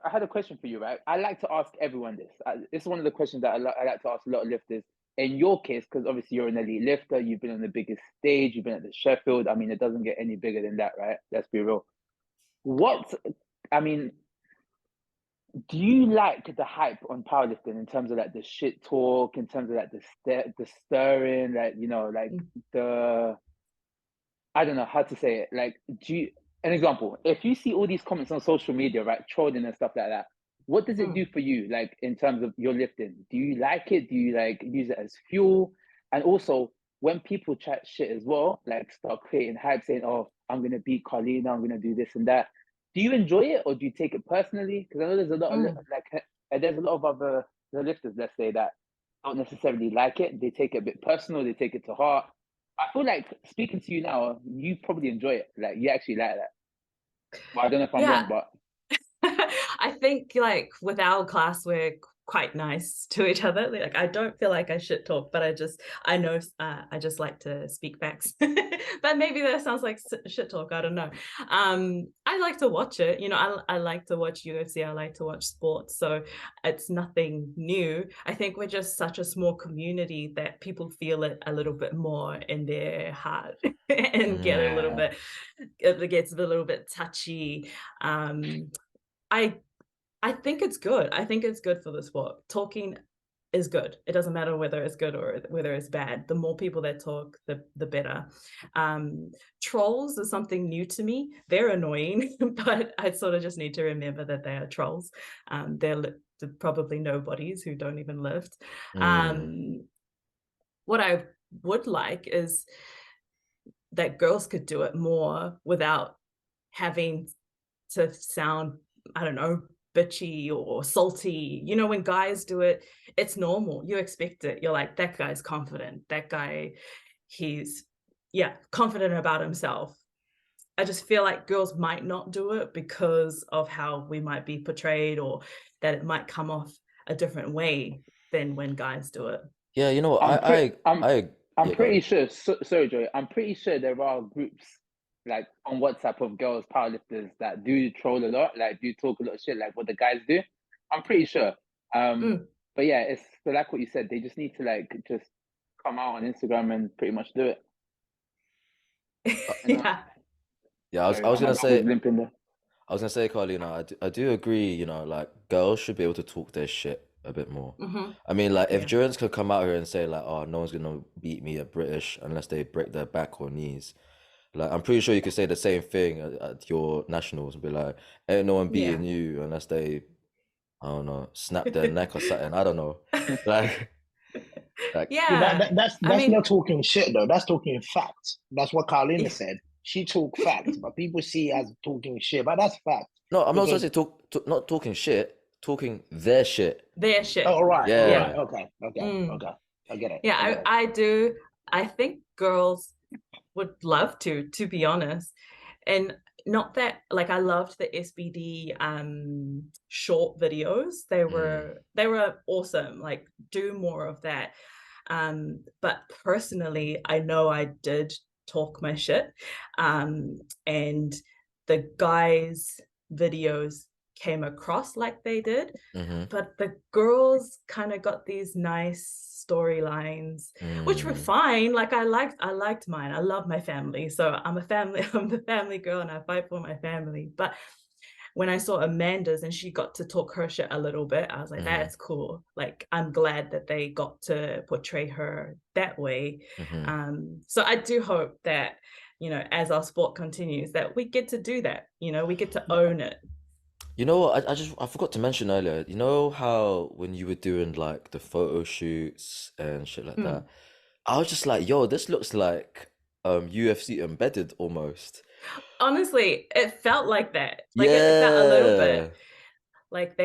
had a question for you, right? I like to ask everyone this. This is one of the questions that I like to ask a lot of lifters. In your case, because obviously you're an elite lifter, you've been on the biggest stage, you've been at the Sheffield. I mean, it doesn't get any bigger than that, right? Let's be real. Do you like the hype on powerlifting in terms of like the shit talk, in terms of like the stirring, like, you know, like I don't know how to say it. Like, an example, if you see all these comments on social media, right, trolling and stuff like that, what does it do for you, like in terms of your lifting? Do you like it? Do you like use it as fuel? And also, when people chat shit as well, like start creating hype, saying, "Oh, I'm gonna beat Karlina, I'm gonna do this and that." Do you enjoy it, or do you take it personally? Because I know there's a lot of there's a lot of other lifters, let's say, that don't necessarily like it. They take it a bit personal. They take it to heart. I feel like speaking to you now, you probably enjoy it. Like you actually like that. Well, I don't know if I'm wrong, but I think like with our class, we're quite nice to each other. Like I don't feel like I shit talk, but I know I just like to speak facts. But maybe that sounds like shit talk. I don't know. I like to watch it. You know, I like to watch UFC. I like to watch sports. So it's nothing new. I think we're just such a small community that people feel it a little bit more in their heart and get a little bit. It gets a little bit touchy. I think it's good. I think it's good for the sport. Talking is good. It doesn't matter whether it's good or whether it's bad. The more people that talk, the better. Trolls is something new to me. They're annoying, but I sort of just need to remember that they are trolls. They're probably nobodies who don't even lift. What I would like is that girls could do it more without having to sound, I don't know, bitchy or salty. You know, when guys do it, it's normal. You expect it. You're like, that guy's confident. That guy, he's confident about himself. I just feel like girls might not do it because of how we might be portrayed, or that it might come off a different way than when guys do it. Yeah, you know, I'm pretty sure. Sorry, Joey. I'm pretty sure there are groups like on WhatsApp of girls powerlifters that do troll a lot, like do talk a lot of shit, like what the guys do. I'm pretty sure. But yeah, it's so like what you said. They just need to like just come out on Instagram and pretty much do it. Yeah, I was gonna say, Karlina, I do agree. You know, like girls should be able to talk their shit a bit more. I mean, like if Durance could come out here and say like, "Oh, no one's gonna beat me at British unless they break their back or knees," Like, I'm pretty sure you could say the same thing at your nationals and be like, ain't no one beating you unless they, I don't know, snap their neck or something. I don't know. Like, like, Yeah. That's I mean, not talking shit though. That's talking facts. That's what Karlina yeah, said. She talk facts, but people see it as talking shit. But that's fact no, I'm not supposed because to not talking shit, talking their shit. their oh, shit. all Yeah. right, Yeah. okay, Mm. I get it. Yeah, I get it. I do. I think girls would love to be honest. And not that like I loved the SBD short videos. They were awesome. Like do more of that. But personally, I know I did talk my shit. And the guys' videos came across like they did, Mm-hmm. but the girls kind of got these nice storylines, which were fine. Like I liked mine. I love my family, so I'm the family girl, and I fight for my family. But when I saw Amanda's and she got to talk her shit a little bit, I was like, Mm-hmm. that's cool. Like, I'm glad that they got to portray her that way. Mm-hmm. So I do hope that, as our sport continues, that we get to do that. We get to own it. You know what? I forgot to mention earlier. You know how when you were doing like the photo shoots and shit like Mm. that, I was just like, yo, this looks like UFC embedded almost. Honestly, it felt like that. Like it felt a little bit Yeah. like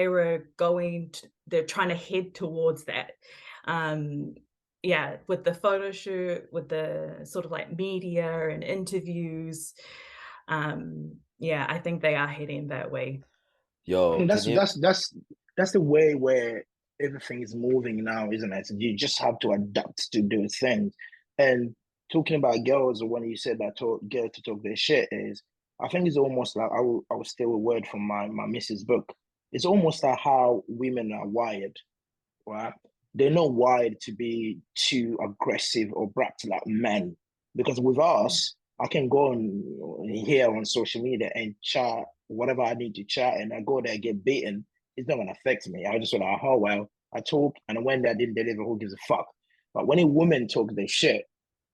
they're trying to head towards that. Um, yeah, with the photo shoot, with the sort of like media and interviews. Yeah, I think they are heading that way. I Yo, mean, can you? that's the way where everything is moving now, isn't it? You just have to adapt to those things. And talking about girls, when you said that girl to talk their shit is, I think it's almost like I will steal a word from my missus book. It's almost like how women are wired, right? They're not wired to be too aggressive or brat like men. Because with us, I can go on here on social media and chat whatever I need to chat, and I go there get beaten. It's not gonna affect me. I just sort of, oh well, I talk, and when that didn't deliver, who gives a fuck? But when a woman talks their shit,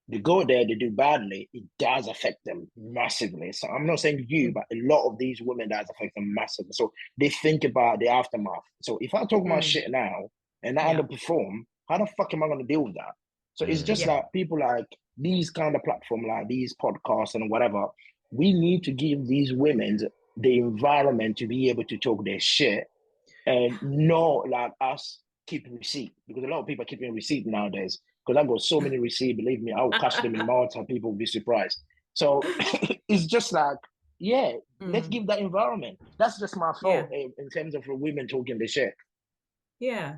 they go there, they do badly, it does affect them massively. So I'm not saying you, Mm, but a lot of these women does affect them massively. So they think about the aftermath. So if I talk my mm, shit now and I yeah, underperform, how the fuck am I gonna deal with that? So it's just yeah, Mm. like people like these kind of platform, like these podcasts and whatever. We need to give these women the environment to be able to talk their shit and not like us keeping receipt, because a lot of people are keeping receipt nowadays. Because I've got so many receipts, believe me, I'll cash them in Malta. People will be surprised. So it's just like, yeah, let's mm, give that environment. That's just my yeah, thought in terms of women talking the shit. yeah.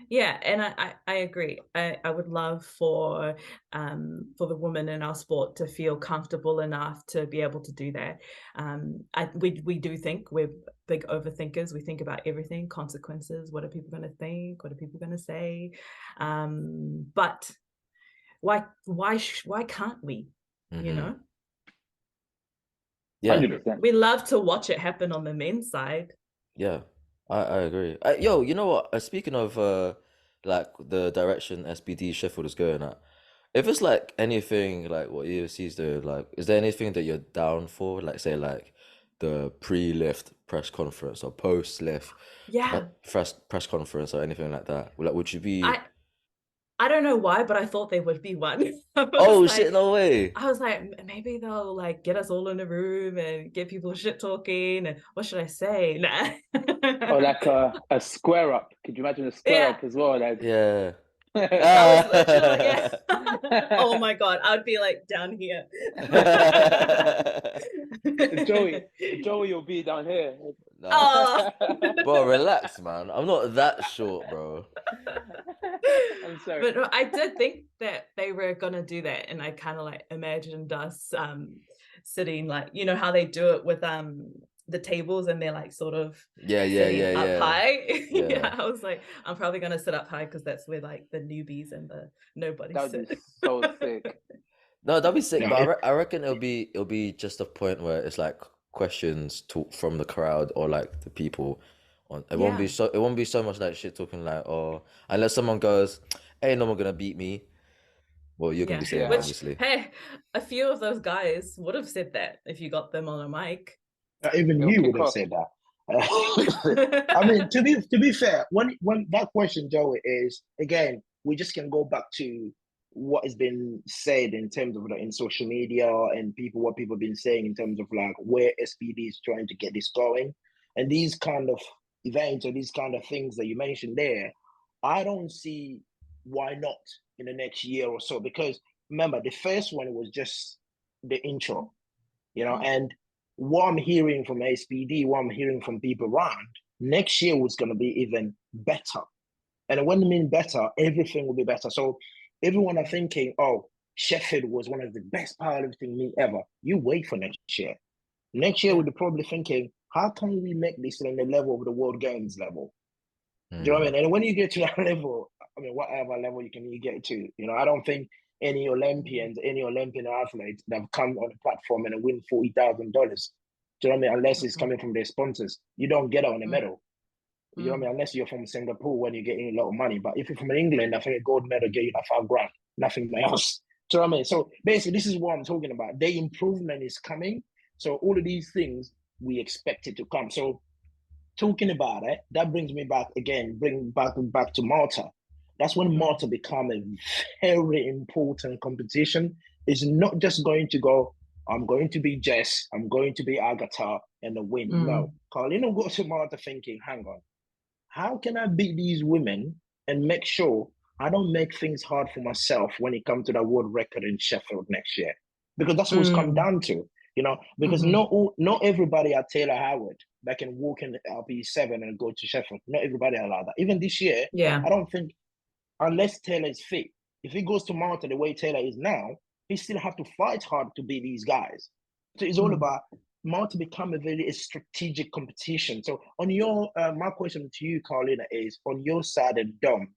Yeah, and I agree. I would love for the women in our sport to feel comfortable enough to be able to do that. We do think we're big overthinkers. We think about everything, consequences. What are people going to think? What are people going to say? But why can't we? You Mm-hmm. know, Yeah. 100%. we love to watch it happen on the men's side. Yeah. I agree. Yo, you know what? Speaking of like the direction SBD Sheffield is going at, if it's like anything like what EFC's doing, like, is there anything that you're down for? Like, say, like the pre-lift press conference or post-lift Yeah, press conference or anything like that? Like, would you be? I I don't know why, but I thought there would be one. I was Oh like, shit! No way. I was like, maybe they'll like get us all in a room and get people shit talking. And what should I say? Or Nah. like a square up. Could you imagine a square Yeah, up as well? Like, Yeah. that was literally, yeah. Ah. Oh my God, I would be like down here. Joey will be down here. Nah, Oh. bro, relax, man. I'm not that short, bro. I'm sorry. But no, I did think that they were gonna do that, and I kind of like imagined us sitting like, how they do it with the tables, and they're like sort of Yeah, yeah, sitting yeah, up yeah, high. yeah. Yeah, I was like, I'm probably gonna sit up high because that's where like the newbies and the nobody That would be sit. so sick. No, that'd be sick, No, but I reckon it'll be just a point where it's like questions talk from the crowd or like the people on. Yeah. It won't be so much like shit talking like, or unless someone goes, "Ain't no one gonna beat me." Well, you're gonna be saying Yeah. that, Which, obviously. hey, a few of those guys would have said that if you got them on a mic. Even It'll you kick would have off. said that. I mean, to be fair, when that question, Joey, is again, we just can go back to what has been said in terms of in social media and what people have been saying in terms of like where SPD is trying to get this going, and these kind of events or these kind of things that you mentioned there. I don't see why not in the next year or so, because remember the first one was just the intro, and what I'm hearing from SPD, what I'm hearing from people around, next year was going to be even better. And when I mean better, everything will be better. So everyone are thinking, oh, Sheffield was one of the best powerlifting meet ever. You wait for next year. Next year, we'll be probably thinking, how can we make this on the level of the World Games level? Do you know what I mean? And when you get to that level, I mean, whatever level you get to, I don't think any Olympian athletes that have come on the platform and win $40,000. Do you know what I mean? Unless it's coming from their sponsors, you don't get it on a medal. You know what I mean? Unless you're from Singapore when you're getting a lot of money. But if you're from England, I think a gold medal get you like $5,000, nothing else. Do you know what I mean? So basically, this is what I'm talking about. The improvement is coming. So all of these things we expect it to come. So talking about it, that brings me back again, back to Malta. That's when Malta become a very important competition. It's not just going to go, I'm going to be Jess, I'm going to be Agatha and the win. No, Karlina got to Malta thinking, hang on, how can I beat these women and make sure I don't make things hard for myself when it comes to that world record in Sheffield next year? Because that's what it's come down to, because not everybody are Taylor Howard that can walk in the LP7 and go to Sheffield. Not everybody are like that. Even this year, I don't think, unless Taylor is fit, if he goes to Malta the way Taylor is now, he still have to fight hard to beat these guys. So it's all about Malta become a very strategic competition. So on your, my question to you, Karlina, is on your side and Dom,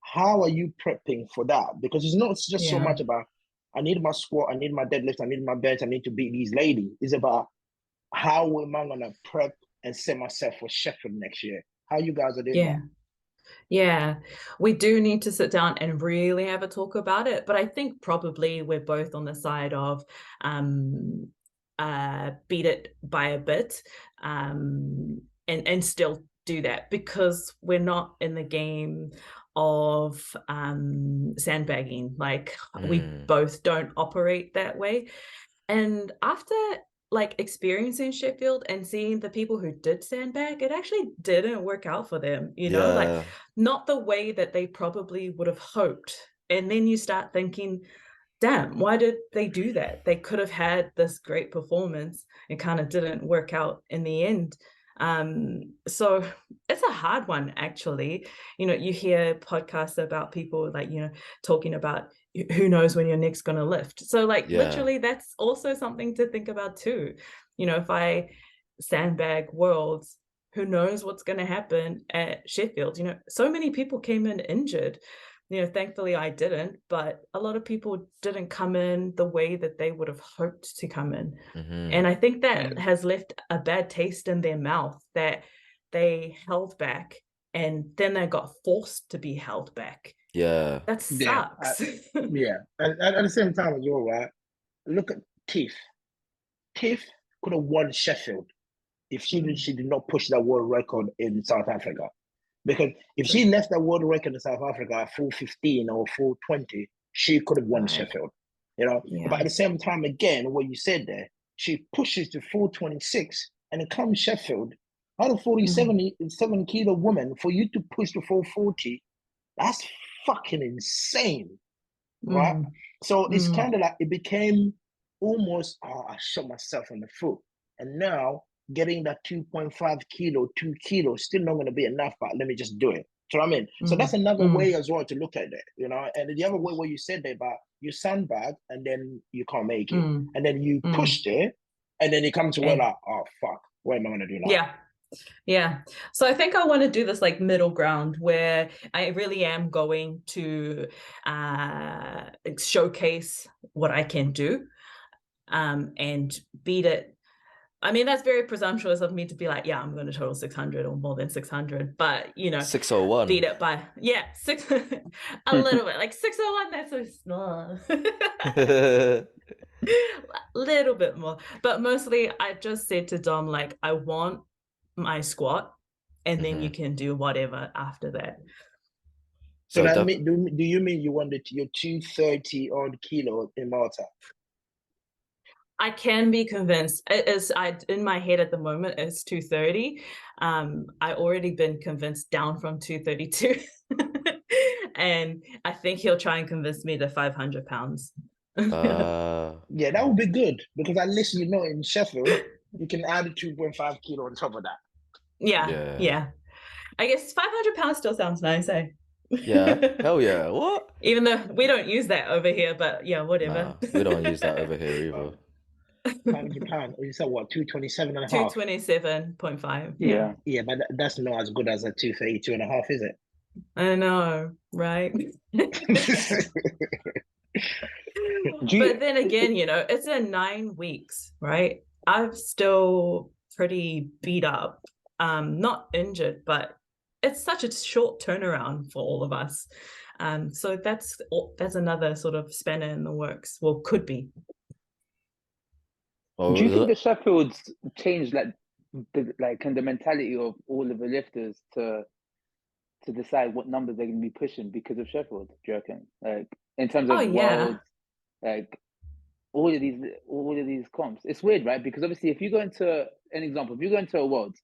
how are you prepping for that? Because it's not just so much about, I need my squat, I need my deadlift, I need my bench, I need to beat these ladies. It's about how am I gonna prep and set myself for Sheffield next year? How you guys are doing that? Yeah, we do need to sit down and really have a talk about it. But I think probably we're both on the side of beat it by a bit and still do that, because we're not in the game of sandbagging. Like we both don't operate that way. And after like experiencing Sheffield and seeing the people who did sandbag, it actually didn't work out for them, like not the way that they probably would have hoped. And then you start thinking, damn, why did they do that? They could have had this great performance and kind of didn't work out in the end. So it's a hard one, actually. You hear podcasts about people like, talking about who knows when you're next going to lift. So like literally that's also something to think about too. If I sandbag Worlds, who knows what's going to happen at Sheffield? So many people came in injured. Thankfully I didn't, but a lot of people didn't come in the way that they would have hoped to come in. And I think that has left a bad taste in their mouth, that they held back and then they got forced to be held back. That sucks. And at the same time as well, right? Look at Tiff. Tiff could have won Sheffield if she did not push that world record in South Africa. Because if she left that world record in South Africa at 4:15 or 4:20, she could have won Sheffield. But at the same time, again, what you said there, she pushes to 4:26 and it comes Sheffield. Out of 47 kilo woman, for you to push to 4:40, that's fucking insane, right? So it's kind of like it became almost, I shot myself in the foot. And now getting that 2.5 kilo, 2 kilos, still not going to be enough, but let me just do it. Do you know what I mean? So that's another way as well to look at it, And the other way where you said that about you sandbag and then you can't make it. And then you pushed it and then it comes to where like, oh, fuck, what am I going to do now? Yeah. So I think I want to do this like middle ground where I really am going to showcase what I can do and beat it I mean, that's very presumptuous of me to be like, yeah, I'm going to total 600 or more than 600, but 601. beat it by, a little bit, like 601, that's so small. A little bit more, but mostly I just said to Dom, like, I want my squat, and then you can do whatever after that. So that mean, do you mean you want your 230 odd kilo in Malta? I can be convinced. It is, in my head at the moment, it's 230. I already been convinced down from 232. And I think he'll try and convince me to 500 pounds. Yeah, that would be good, because at least in Sheffield you can add a 2.5 kilo on top of that. Yeah. I guess 500 pounds still sounds nice, eh? Yeah, hell yeah. What? Even though we don't use that over here, but yeah, whatever. Nah, we don't use that over here either. 500 pounds. You said what? 227 and a half. 227.5. Yeah, but that's not as good as a 232 and a half, is it? I know, right? But then again, it's in 9 weeks, right? I'm still pretty beat up. Not injured, but it's such a short turnaround for all of us. So that's another sort of spanner in the works. Well, could be. Do you think the Sheffields changed the mentality of all of the lifters to decide what numbers they're going to be pushing because of Sheffield? Do you reckon? Like in terms of worlds, like all of these comps. It's weird, right? Because obviously, if you go into a world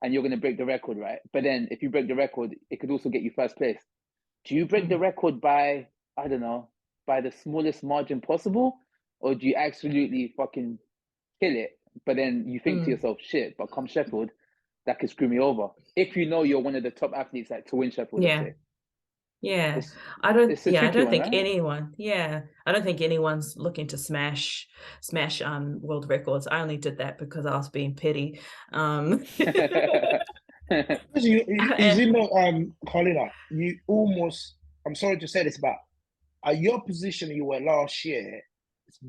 and you're going to break the record, right? But then if you break the record, it could also get you first place. Do you break the record by, I don't know, by the smallest margin possible, or do you absolutely fucking kill it? But then you think to yourself, shit, but come Sheffield, that could screw me over. If you're one of the top athletes to win Sheffield, let's say. Yeah, I don't think right? anyone. Yeah, I don't think anyone's looking to smash world records. I only did that because I was being petty. Karlina, you almost. I'm sorry to say this, but at your position you were last year,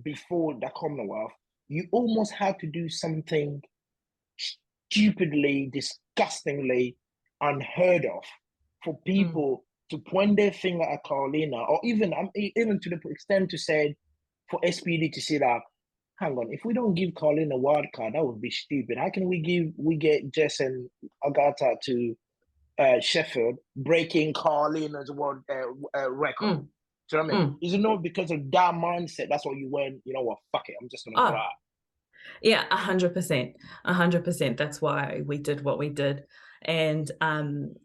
before the Commonwealth, you almost had to do something stupidly, disgustingly unheard of for people to point their finger at Karlina, or even to the extent to say for SPD to say that, hang on, if we don't give Karlina a wild card, that would be stupid. How can we get Jess and Agatha to Sheffield, breaking Karlina's world record? Do you know what I mean? Is it not because of that mindset? That's what you went, you know what, fuck it, I'm just going to go out. Yeah, 100%. 100%. That's why we did what we did. And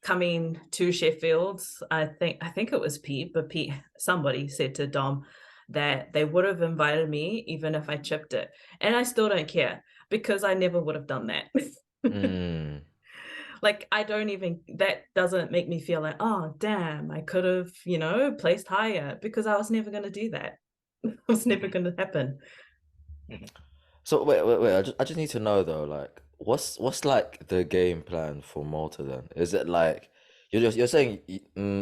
coming to Sheffield, I think it was Pete, but somebody said to Dom that they would have invited me even if I chipped it. And I still don't care, because I never would have done that. Like, that doesn't make me feel like, oh, damn, I could have, placed higher, because I was never going to do that. It was never going to happen. So wait. I just need to know though, like, what's like the game plan for Malta then? Is it like you're saying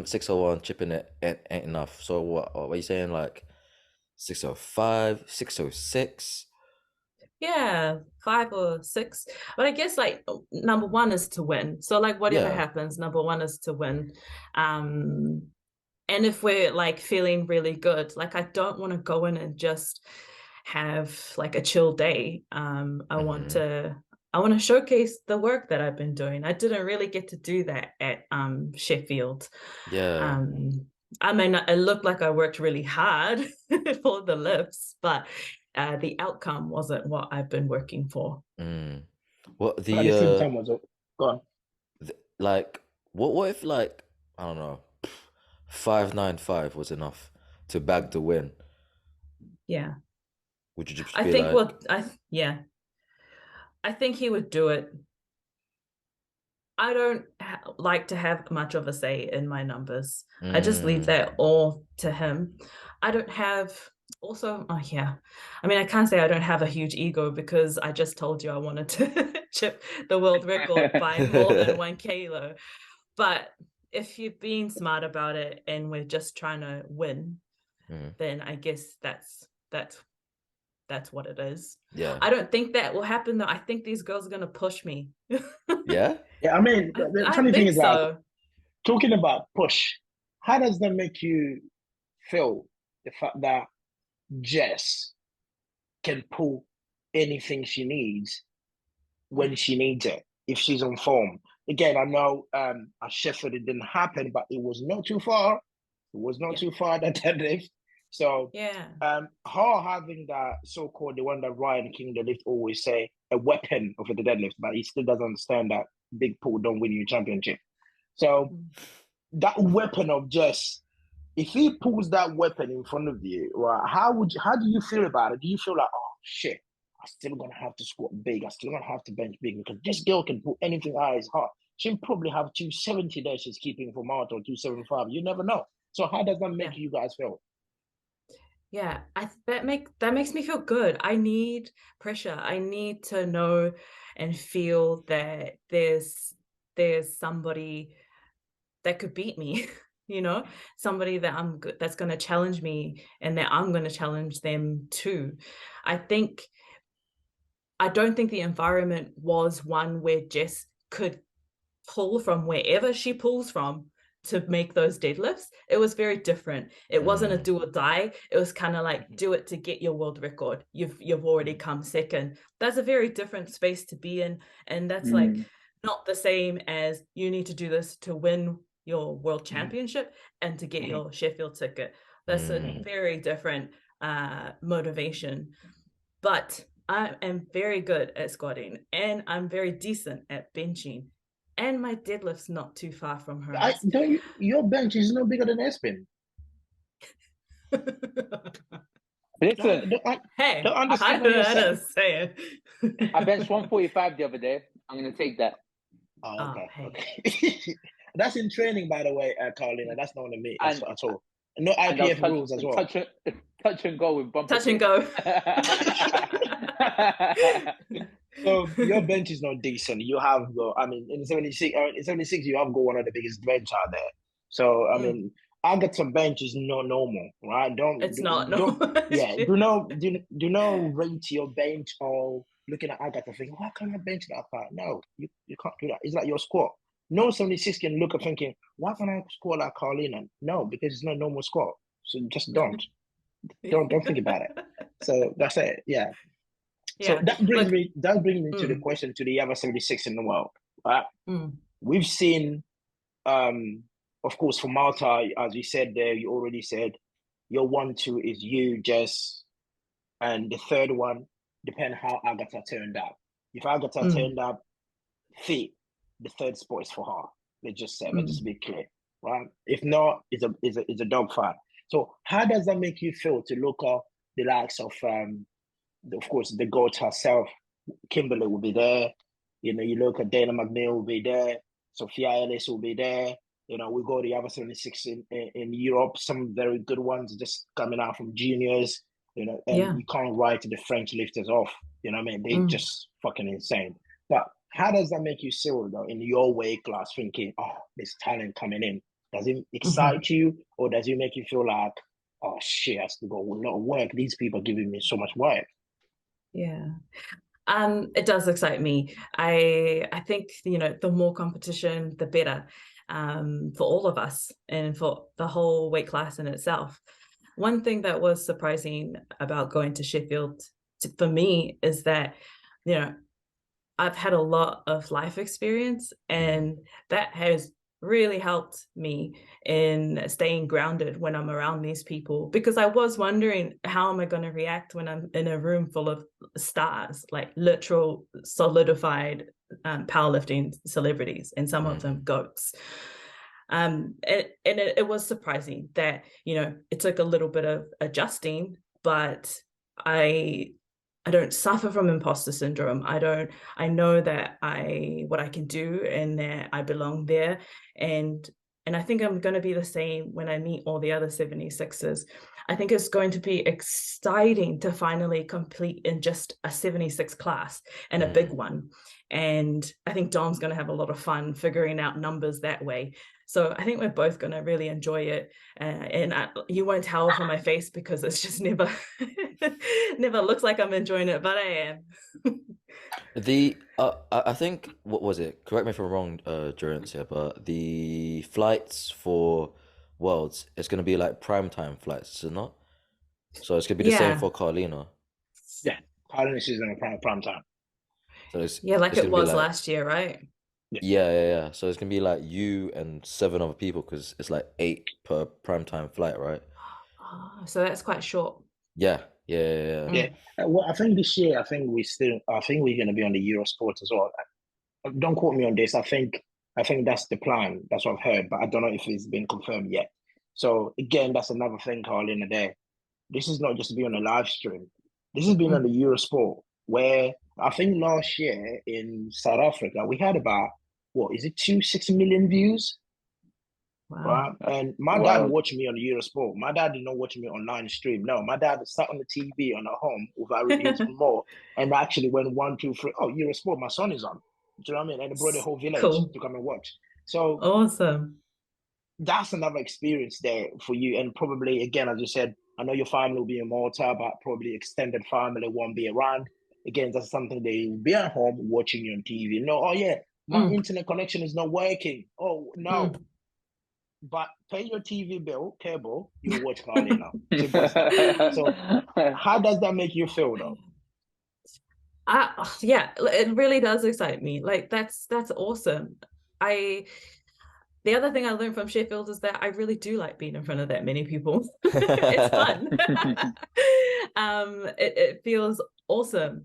601 chipping it ain't enough? So what are you saying, like 605, 606? Yeah, 5 or 6. But I guess like number one is to win. So like whatever happens, number one is to win. And if we're like feeling really good, like I don't want to go in and just have like a chill day. I want to showcase the work that I've been doing. I didn't really get to do that at Sheffield. I may not, it looked like I worked really hard for the lifts, but the outcome wasn't what I've been working for. What at the same time was gone. Like, what if, like, I don't know, 595 was enough to bag the win? Yeah. Would you just I be think like... I think he would do it. I don't like to have much of a say in my numbers. I just leave that all to him. I don't have... Also, I mean, I can't say I don't have a huge ego, because I just told you I wanted to chip the world record by more than 1 kilo. But if you're being smart about it and we're just trying to win, then I guess that's that's what it is. Yeah. I don't think that will happen though. I think these girls are going to push me. Yeah. Yeah, I mean, the I funny thing think is, like, so. talking about push, how does that make you feel? The fact that Jess can pull anything she needs when she needs it, if she's on form. Again, I know at Sheffield it didn't happen, but it was not too far. It was not too far that deadlift. So Yeah. her having that so-called, the one that Ryan King the lift always say, a weapon of the deadlift, but he still doesn't understand that big pull don't win you championship. So that weapon of Jess, if he pulls that weapon in front of you, right, how do you feel about it? Do you feel like, oh shit, I'm still gonna have to squat big, I'm still gonna have to bench big because this girl can pull anything out of his heart. She'll probably have 270 there she's keeping for Mart or 275. You never know. So how does that make you guys feel? Yeah, that makes me feel good. I need pressure. I need to know and feel that there's somebody that could beat me, you know, somebody that that's going to challenge me and that I'm going to challenge them too. I don't think the environment was one where Jess could pull from wherever she pulls from to make those deadlifts. It was very different. It wasn't a do or die. It was kind of like, do it to get your world record. You've already come second. That's a very different space to be in, and that's like not the same as you need to do this to win your world championship and to get your Sheffield ticket. That's a very different motivation. But I am very good at squatting and I'm very decent at benching. And my deadlift's not too far from hers. Your bench is no bigger than Espin. Listen, hey, don't I understand what you're saying. say it. I benched 145 the other day. I'm gonna take that. Oh, okay. Hey. Okay. That's in training, by the way, Karlina. That's not on me at all. No IPF rules as well. Touch and go with bumper. Touch and go. So your bench is not decent. You have in 76 you have got one of the biggest bench out there. So I mean, Agatha bench is not normal, right? It's not normal. Yeah, do not rate your bench or looking at Agatha thinking, why can't I bench that far? No, you can't do that. It's like your squat. No 76 can look at thinking, why can't I squat like Karlina? No, because it's not normal squat. So just don't think about it. So that's it. Yeah. So that brings me to the question to the other 76 in the world. Right? We've seen, of course, for Malta, as you said there, you already said your 1-2 is you, Jess, and the third one depends how Agatha turned up. If Agatha turned up fit, the third spot is for her. Let's just be clear, right? If not, it's a dog fight. So how does that make you feel to look at the likes of course, the GOAT herself, Kimberly will be there. You know, you look at Dana McNeil will be there. Sophia Ellis will be there. You know, we go to the other 76 in Europe, some very good ones just coming out from juniors, you know, and you can't write the French lifters off. You know what I mean? They're just fucking insane. But how does that make you feel, though, in your weight class, thinking, oh, there's talent coming in? Does it excite you, or does it make you feel like, oh, shit, I have to go a lot of work. These people are giving me so much work. Yeah. It does excite me. I think, you know, the more competition, the better, for all of us and for the whole weight class in itself. One thing that was surprising about going to Sheffield for me is that, you know, I've had a lot of life experience, and that has really helped me in staying grounded when I'm around these people, because I was wondering, how am I going to react when I'm in a room full of stars, like literal solidified powerlifting celebrities, and some of them goats. It was surprising that, you know, it took a little bit of adjusting, but I don't suffer from imposter syndrome. I know that what I can do and that I belong there. And I think I'm going to be the same when I meet all the other 76ers. I think it's going to be exciting to finally complete in just a 76 class and a big one. And I think Dom's going to have a lot of fun figuring out numbers that way. So I think we're both going to really enjoy it. And you won't tell from my face because it's just never never looks like I'm enjoying it, but I am. I think, what was it? Correct me if I'm wrong, Durance here, but the flights for Worlds, it's gonna be like prime time flights, is it not? So it's gonna be the same Yeah. for Karlina. Yeah, Karlina is in a prime time. So Yeah, like it's it gonna be was like, last year, right? yeah. So it's gonna be like you and 7 other people because it's like 8 per prime time flight, right? Oh, so that's quite short. Yeah. Yeah. Well, I think this year, I think we're going to be on the Eurosport as well. Don't quote me on this. I think that's the plan. That's what I've heard, but I don't know if it's been confirmed yet. So again, that's another thing, Karlina. There, this is not just to be on a live stream. This has been on the Eurosport, where I think last year in South Africa we had about, what is it, 260 million views. Wow. Right. And my dad watched me on the Eurosport. My dad did not watch me online stream. No, my dad sat on the TV on at home without his remote and actually went 1, 2, 3. Oh, Eurosport, my son is on. Do you know what I mean? And they brought the whole village Cool. to come and watch. So Awesome. that's another experience there for you. And probably, again, as you said, I know your family will be in Malta, but probably extended family won't be around. Again, that's something they will be at home watching you on TV. No, oh yeah, my internet connection is not working. Oh no. But pay your TV bill, cable, you watch Karlina. Simple stuff. So how does that make you feel though? Yeah, it really does excite me. Like that's awesome. The other thing I learned from Sheffield is that I really do like being in front of that many people. It's fun. It feels awesome.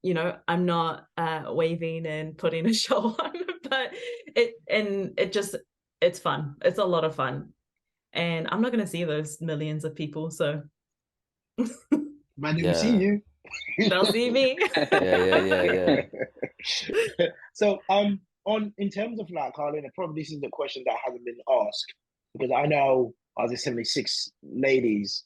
You know, I'm not waving and putting a show on, but it's fun. It's a lot of fun. And I'm not going to see those millions of people, so. But they will see you. They'll see me. Yeah. So in terms of like, Karlina, probably this is the question that hasn't been asked, because I know as the 76 ladies,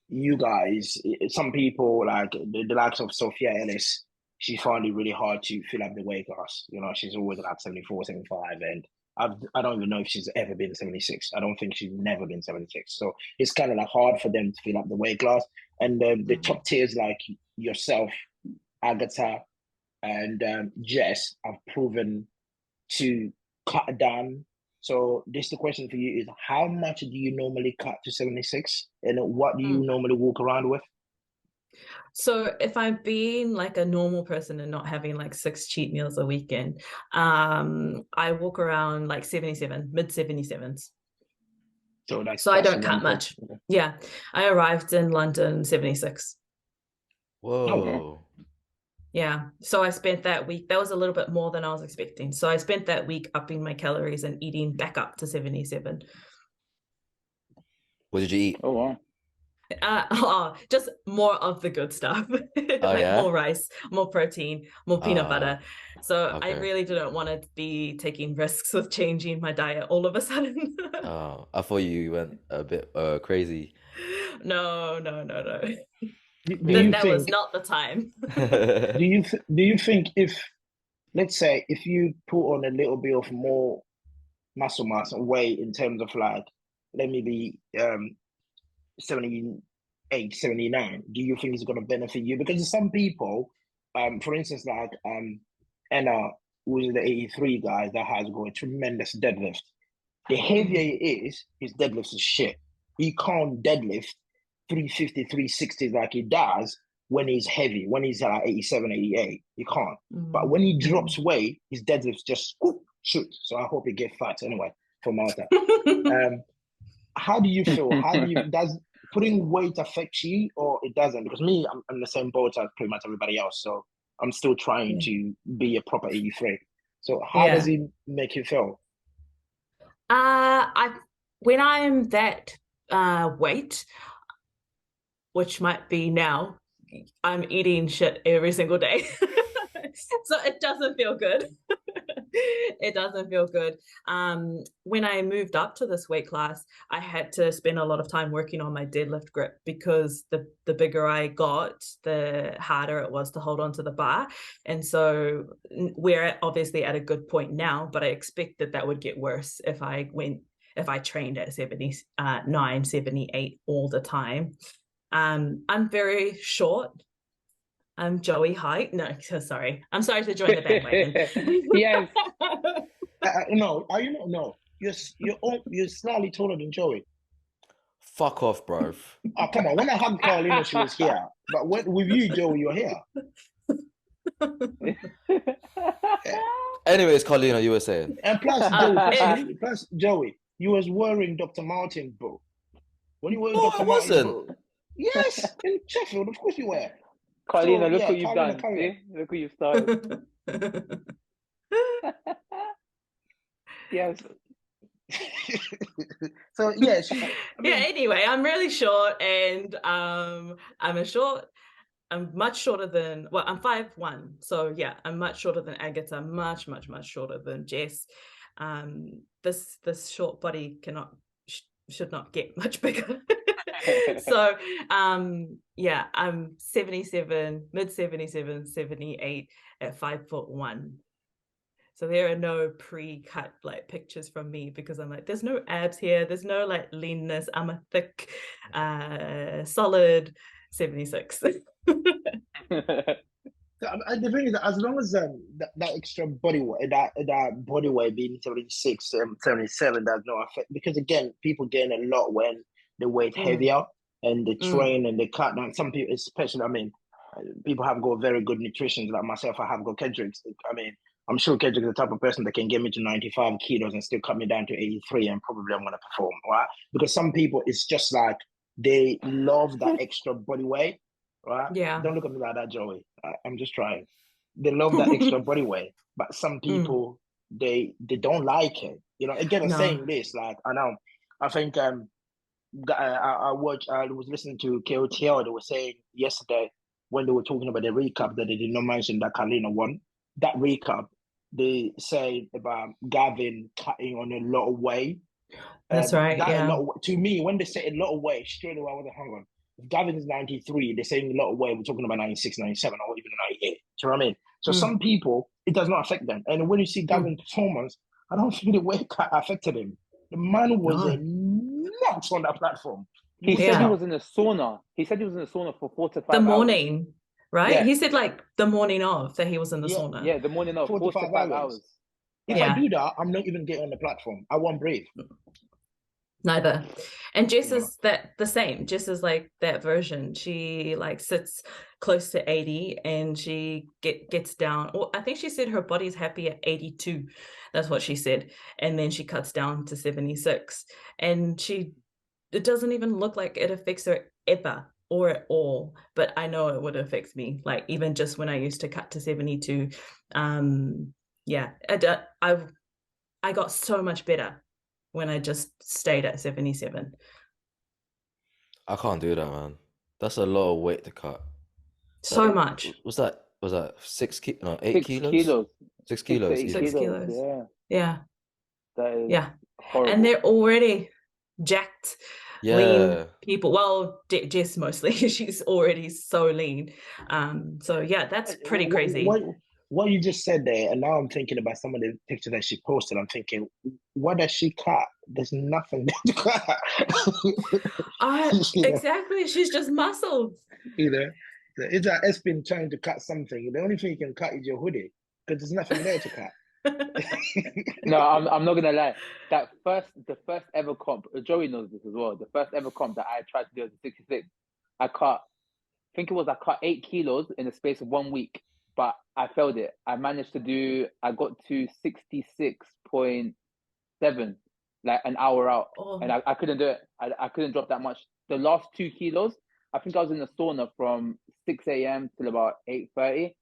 you guys, some people like the likes of Sophia Ellis, she found it really hard to fill up the weight class. You know, she's always like 74, 75, and I don't even know if she's ever been 76. I don't think she's never been 76. So it's kind of like hard for them to fill up the weight class. And the top tiers like yourself, Agatha, and Jess have proven to cut down. So this the question for you is, how much do you normally cut to 76? And what do you normally walk around with? So if I'm being like a normal person and not having like 6 cheat meals a weekend, I walk around like 77, mid 77s. So I don't cut much. Okay. Yeah. I arrived in London 76. Whoa. Yeah. So I spent that week, that was a little bit more than I was expecting. So I spent that week upping my calories and eating back up to 77. What did you eat? Oh, wow. Just more of the good stuff. More rice, more protein, more peanut butter. So I really didn't want to be taking risks with changing my diet all of a sudden. I thought you went a bit crazy. No. That was not the time. do you think if, let's say, if you put on a little bit of more muscle mass and weight in terms of like, let me be 78, 79, do you think it's going to benefit you? Because some people, for instance, like Anna, who's the 83 guy that has got a tremendous deadlift. The heavier it is, his deadlift is shit. He can't deadlift 350, 360 like he does when he's heavy, when he's like 87, 88. He can't. But when he drops weight, his deadlift just shoot. So I hope he gets fat anyway for Malta. How do you feel? Does putting weight affect you or it doesn't? Because me, I'm in the same boat as pretty much everybody else. So I'm still trying to be a proper 83. So how does it make you feel? When I'm that weight, which might be now, I'm eating shit every single day. So it doesn't feel good. It doesn't feel good. When I moved up to this weight class, I had to spend a lot of time working on my deadlift grip because the bigger I got, the harder it was to hold on to the bar. And so we're obviously at a good point now, but I expected that would get worse if I trained at 79, 78 all the time. I'm very short. I'm Joey height. No, sorry. I'm sorry to join the bandwagon. Yes. No, are you not? No, you're slightly taller than Joey. Fuck off, bro. Oh, come on. When I hugged Karlina, she was here. But with you, Joey, you're here. Yeah. Anyways, Karlina, you were saying. And plus, Joey, you was wearing Dr. Martin, bro. When you were No, Dr. I Martin, wasn't. bro. Yes, in Sheffield, of course you were. Karlina, So, look yeah, what you've Karlina, done. See? Look what you've started. Yes. So yeah, Anyway, I'm really short, and I'm much shorter than, well, I'm 5'1", so yeah, I'm much shorter than Agatha, much shorter than Jess. This short body should not get much bigger. So yeah, I'm 77, mid 77, 78 at 5'1". So there are no pre-cut like pictures from me because I'm like, there's no abs here, there's no like leanness. I'm a thick, solid 76. The thing is, as long as that extra body weight, that body weight being 76, 77, does not affect, because again, people gain a lot when they weight heavier and they train and they cut down. Some people, especially, I mean, people have got very good nutrition, like myself. I have got Kendrick's. I mean, I'm sure Kendrick's the type of person that can get me to 95 kilos and still cut me down to 83, and probably I'm going to perform, right? Because some people, it's just like they love that extra body weight. Right? Yeah. Don't look at me like that, Joey. I'm just trying. They love that extra body weight, but some people they don't like it. You know, again, I'm saying this, like I know, I think I was listening to KOTL. They were saying yesterday when they were talking about the recap that they did not mention that Karlina won. That recap, they say about Gavin cutting on a lot of weight. That's right. Yeah. To me, when they say a lot of weight, straight away I was like, hang on. If Gavin is 93, they're saying a lot of weight. We're talking about 96, 97, or even 98. Do you know what I mean? So some people, it does not affect them. And when you see Gavin's performance, I don't think the weight cut affected him. The man was a nut on that platform. He said he was in a sauna. He said he was in a sauna for 4 to 5 hours. The morning, right? Yeah. He said like the morning of that he was in the sauna. Yeah, the morning of 4 to 5 hours. If I do that, I'm not even getting on the platform. I won't breathe. Neither. And Jess is the same. Jess is like that version. She like sits close to 80 and she gets down. Or I think she said her body's happy at 82. That's what she said. And then she cuts down to 76. And it doesn't even look like it affects her ever or at all. But I know it would affect me. Like even just when I used to cut to 72. Yeah, I got so much better when I just stayed at 77. I can't do that, man. That's a lot of weight to cut. So much. Was that 8 kilos? 6 kilos. 6 kilos. 6 kilos. Yeah. Yeah. That is horrible. And they're already jacked, lean people. Well, Jess mostly. She's already so lean. So yeah, that's pretty crazy. What you just said there, and now I'm thinking about some of the pictures that she posted. I'm thinking, what does she cut? There's nothing there to cut. Exactly. She's just muscles. You know, it's like Espin trying to cut something. The only thing you can cut is your hoodie because there's nothing there to cut. No, I'm not gonna lie. The first ever comp, Joey knows this as well. The first ever comp that I tried to do as a 66, I cut 8 kilos in the space of 1 week. But I failed it. I got to 66.7, like an hour out. And I couldn't do it. I couldn't drop that much. The last 2 kilos, I think I was in the sauna from 6 a.m. till about 8:30,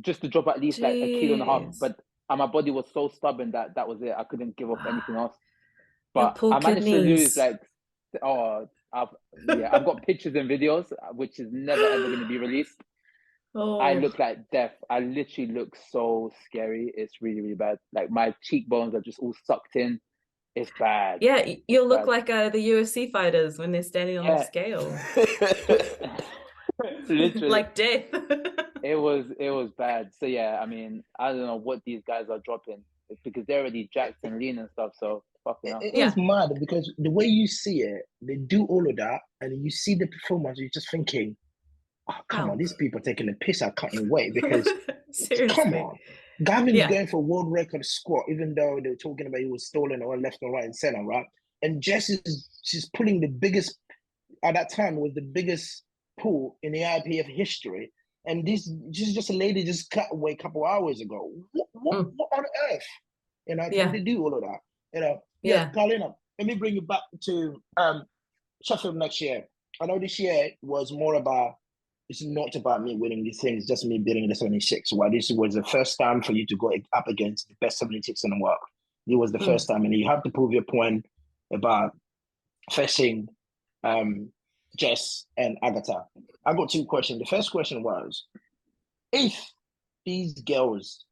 just to drop at least like 1.5 kilos. But my body was so stubborn that was it. I couldn't give up anything else. But I managed to lose like, I've got pictures and videos, which is never ever going to be released. I Oh, look like death. I literally look so scary. It's really, really bad. Like my cheekbones are just all sucked in. It's bad. yeah, It's you'll look bad. like the UFC fighters when they're standing on the Yeah. scale, Literally. like death. It was bad. So yeah, I mean, I don't know what these guys are dropping because they're already jacked and lean and stuff. So fucking hell. It Yeah, is mad because the way you see it, they do all of that, and you see the performance, you're just thinking, oh, come on, how? these people taking the piss are cutting weight because come Seriously. on. Gavin's Yeah. going for world record squat, even though they were talking about he was stolen or left and right and center, right? And Jess she's pulling the biggest at that time was the biggest pull in the IPF history. And this is just a lady just cut away a couple hours ago. Mm. What on earth? Did Yeah. they do all of that? Yeah, Yeah. Karlina, let me bring you back to Sheffield next year. I know this year was more about it's not about me winning these things, just me beating the 76. Why this was the first time for you to go up against the best 76 in the world. It was the Mm. first time, and you have to prove your point about facing Jess and Agatha. I got two questions. The first question was, if these girls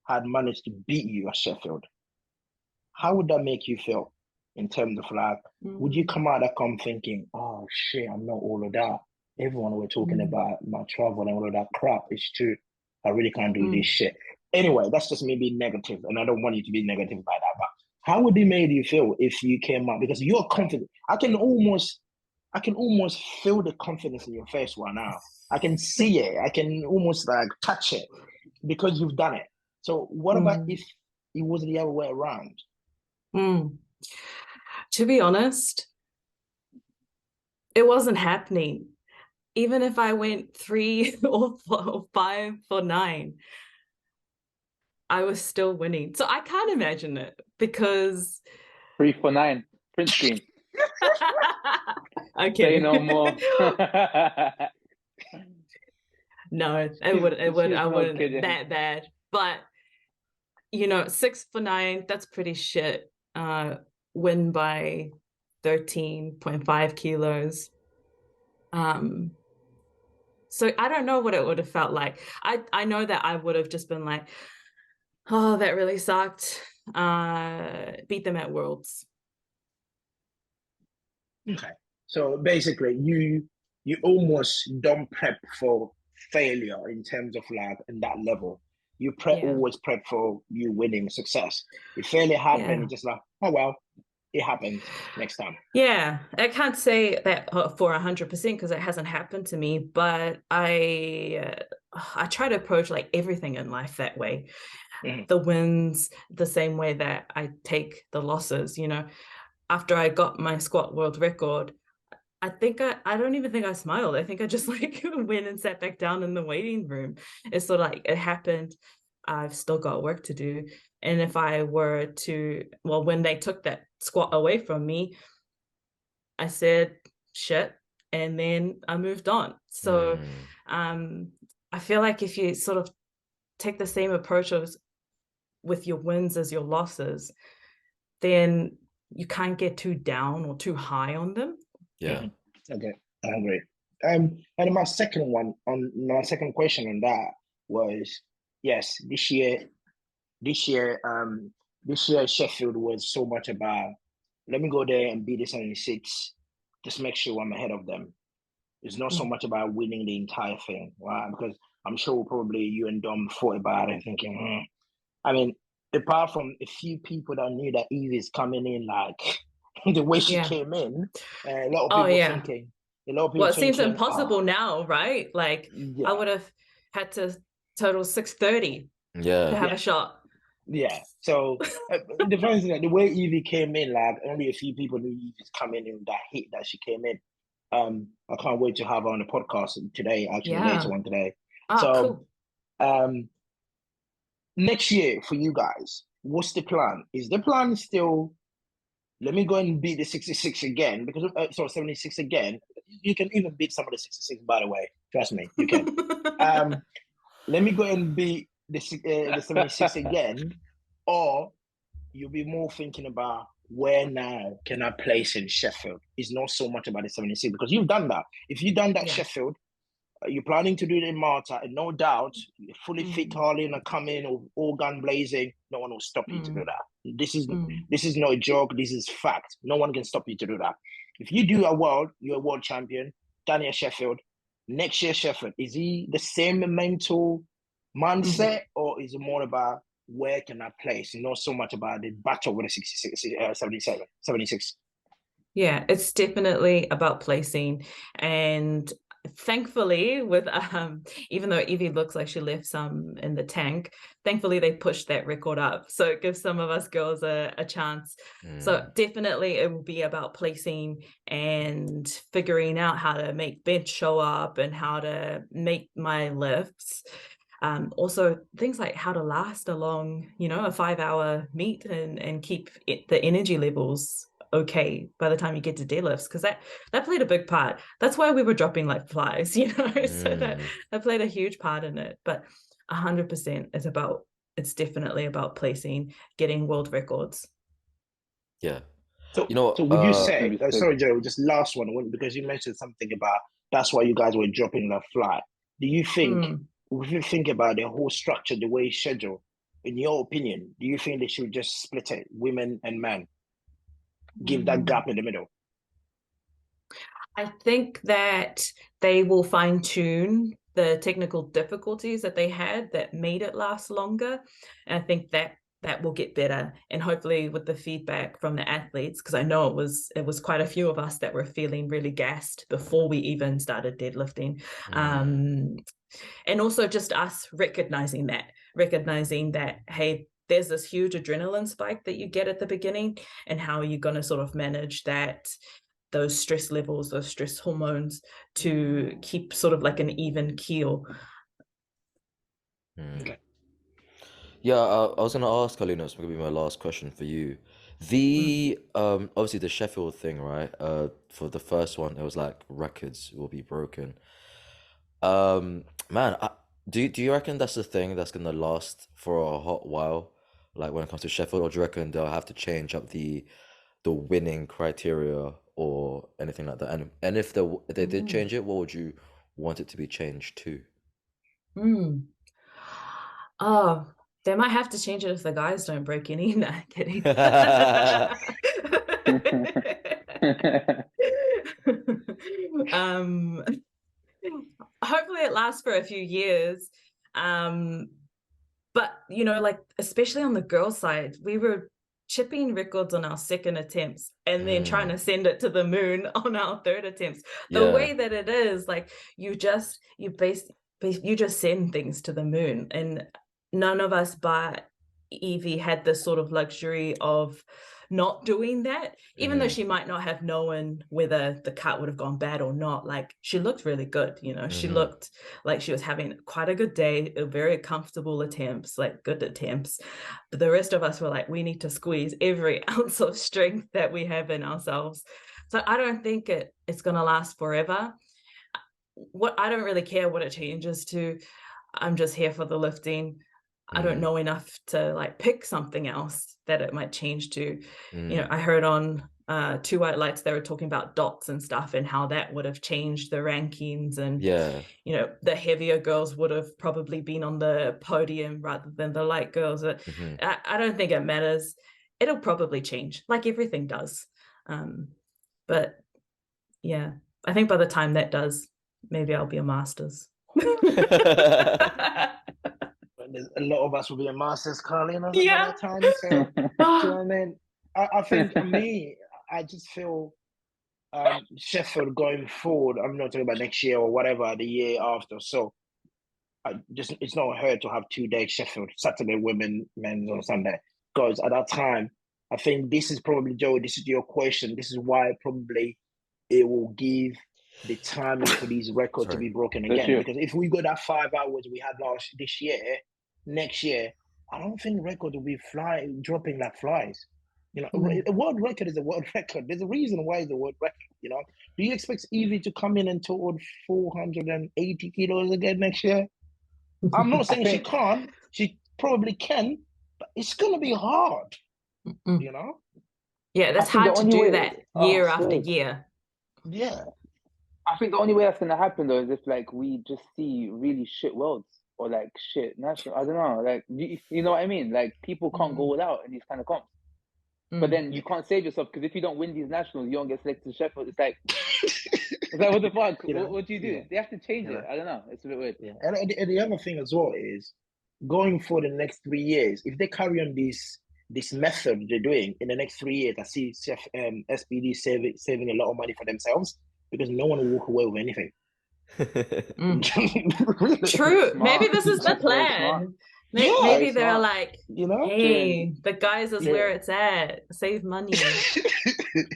had managed to beat you at Sheffield, how would that make you feel in terms of like, would you come out of come thinking, oh shit, I'm not all of that. Everyone were talking about my travel and all of that crap. It's true. I really can't do this shit. Anyway, that's just me being negative, and I don't want you to be negative by that. But how would it make you feel if you came out? Because you're confident. I can almost feel the confidence in your face right now. I can see it. I can almost like touch it because you've done it. So what about if it was the other way around? To be honest, it wasn't happening. Even if I went 3 or 5 for 9, I was still winning. So I can't imagine it because 3 for 9. Print screen. I'm Say kidding. no more. No, I She's not wouldn't kidding. that bad. But 6 for 9, that's pretty shit. Win by 13.5 kilos. So I don't know what it would have felt like. I know that I would have just been like, oh, that really sucked. Beat them at Worlds. Okay. So basically you almost don't prep for failure in terms of like in that level. You always prep for you winning success. If failure happens, it's just like, oh well, it happens next time. Yeah, I can't say that for 100% because it hasn't happened to me, but I try to approach like everything in life that way. The wins the same way that I take the losses. After I got my squat world record, I think I don't even think I smiled. I think I just like went and sat back down in the waiting room. It's sort of like it happened. I've still got work to do. And if I were to, well, when they took that squat away from me, I said shit, and then I moved on. So I feel like if you sort of take the same approach with your wins as your losses, then you can't get too down or too high on them. Yeah. Okay, I agree. And my second question on that was, yes, this year Sheffield was so much about, let me go there and beat the 76, just make sure I'm ahead of them. It's not so much about winning the entire thing, right? Because I'm sure probably you and Dom thought about it thinking, I mean, apart from a few people that knew that Evie's coming in like the way she came in, a lot of people thinking, well, it seems impossible now, right? Like I would have had to total 630 to have a shot. Yeah. So the funny thing, the way Evie came in, like only a few people knew Evie's coming in that hit that she came in. I can't wait to have her on the podcast today, actually later on today. Cool. Next year for you guys, what's the plan? Is the plan still, let me go and beat the 66 again? Because 76 again. You can even beat some of the 66, by the way. Trust me, you can. Let me go and beat the 76 again, or you'll be more thinking about where now can I place in Sheffield? It's not so much about the 76 because you've done that. If you've done that Sheffield, You're planning to do it in Malta, and no doubt, fully fit Karlina come in all gun blazing. No one will stop you to do that. This is no joke. This is fact. No one can stop you to do that. If you do you're a world champion. Daniel Sheffield, next year Sheffield, is he the same mental mindset, or is it more about where can I place, and not so much about the battle with the 76? Yeah, it's definitely about placing. And thankfully, with even though Evie looks like she left some in the tank, thankfully they pushed that record up, so it gives some of us girls a chance. So definitely it will be about placing and figuring out how to make bench show up and how to make my lifts. Also things like how to last along, you know, a 5-hour meet and keep the energy levels okay by the time you get to deadlifts, because that played a big part. That's why we were dropping like flies, you know. So that played a huge part in it. But 100% it's definitely about placing, getting world records. Yeah. So, you know, so would you say, understood. sorry, Joe, just last one, because you mentioned something about that's why you guys were dropping the fly. Do you think, if you think about the whole structure, the way it's scheduled, in your opinion, do you think they should just split it, women and men? Give that gap in the middle? I think that they will fine tune the technical difficulties that they had that made it last longer. And I think that will get better. And hopefully with the feedback from the athletes, because I know it was quite a few of us that were feeling really gassed before we even started deadlifting. And also just us recognizing that, hey, there's this huge adrenaline spike that you get at the beginning, and how are you going to sort of manage those stress levels, those stress hormones, to keep sort of like an even keel. Okay. Yeah, I was gonna ask Karlina, it's gonna be my last question for you. The obviously the Sheffield thing, right? For the first one, it was like records will be broken. Man, do you reckon that's the thing that's gonna last for a hot while? Like when it comes to Sheffield, or do you reckon they'll have to change up the winning criteria or anything like that? And if they did change it, what would you want it to be changed to? Oh, they might have to change it if the guys don't break any. No, kidding. Hopefully it lasts for a few years. But you know, like especially on the girls' side, we were chipping records on our second attempts and then trying to send it to the moon on our third attempts. The way that it is, like you just send things to the moon, and none of us but Evie had this sort of luxury of not doing that, even though she might not have known whether the cut would have gone bad or not. Like she looked really good, you know. She looked like she was having quite a good day, very comfortable attempts, like good attempts. But the rest of us were like, we need to squeeze every ounce of strength that we have in ourselves. So I don't think it's going to last forever. I don't really care what it changes to. I'm just here for the lifting. I don't know enough to like pick something else that it might change to. You know, I heard on Two White Lights, they were talking about dots and stuff and how that would have changed the rankings, and you know, the heavier girls would have probably been on the podium rather than the light girls. I don't think it matters. It'll probably change, like everything does. But yeah, I think by the time that does, maybe I'll be a master's. A lot of us will be a master's, Karlina, by that time. So, do you know what I mean? I think for me, I just feel Sheffield going forward. I'm not talking about next year or whatever, the year after. So, it's not hard to have 2 days Sheffield, Saturday women, men's on Sunday. Because at that time, I think this is probably, Joe, this is your question. This is why probably it will give the timing for these records to be broken again. Because if we got that 5 hours we had this year, next year, I don't think record will be dropping like flies. You know, a world record is a world record. There's a reason why it's a world record. You know, do you expect Evie to come in and total 480 kilos again next year? I'm not saying she can't. She probably can, but it's gonna be hard. You know? Yeah, that's hard to do that year after year. Yeah. I think the only way that's gonna happen though is if like we just see really shit worlds or like shit national. I don't know, like you know what I mean? Like people can't go all out in these kind of comps. But then you can't save yourself because if you don't win these nationals, you don't get selected to Sheffield. It's like what the fuck? What do you do? Yeah. They have to change it. I don't know. It's a bit weird. Yeah, and the other thing as well is going for the next 3 years. If they carry on this method they're doing in the next 3 years, I see SPD saving a lot of money for themselves because no one will walk away with anything. Really? True. Smart. Maybe this is the That's very smart. plan. Maybe they're smart. like, You know, hey, the guys is where it's at. Save money.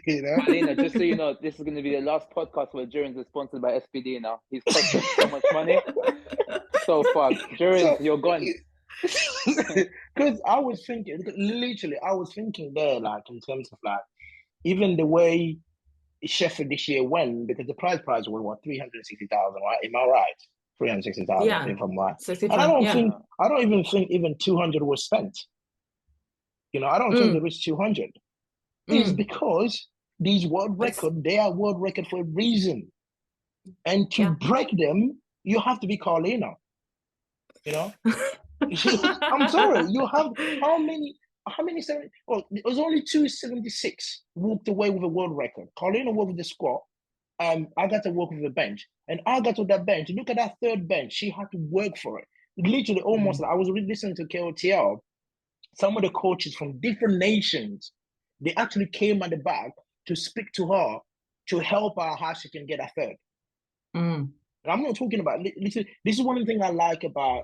you know. Karlina, just so you know, this is going to be the last podcast where Jurins is sponsored by SPD now. He's cost us so much money. So fuck. Jurins, you're gone. Because I was thinking, literally, I was thinking there, like, in terms of, like, even the way Sheffield this year went, because the prize was, what, 360,000, right? Am I right? 360,000, Yeah. if I'm right. 65, and I don't even think even 200 was spent. You know, I don't think there was 200. It's because these world records, they are world record for a reason. And to break them, you have to be Karlina. You know? I'm sorry, you have how many it was only 276 walked away with a world record. Karlina worked with the squad. I got to work with the bench. And I got to that bench. Look at that third bench. She had to work for it. Literally almost like I was listening to KOTL. Some of the coaches from different nations, they actually came at the back to speak to her to help her how she can get a third. And I'm not talking about this is one thing I like about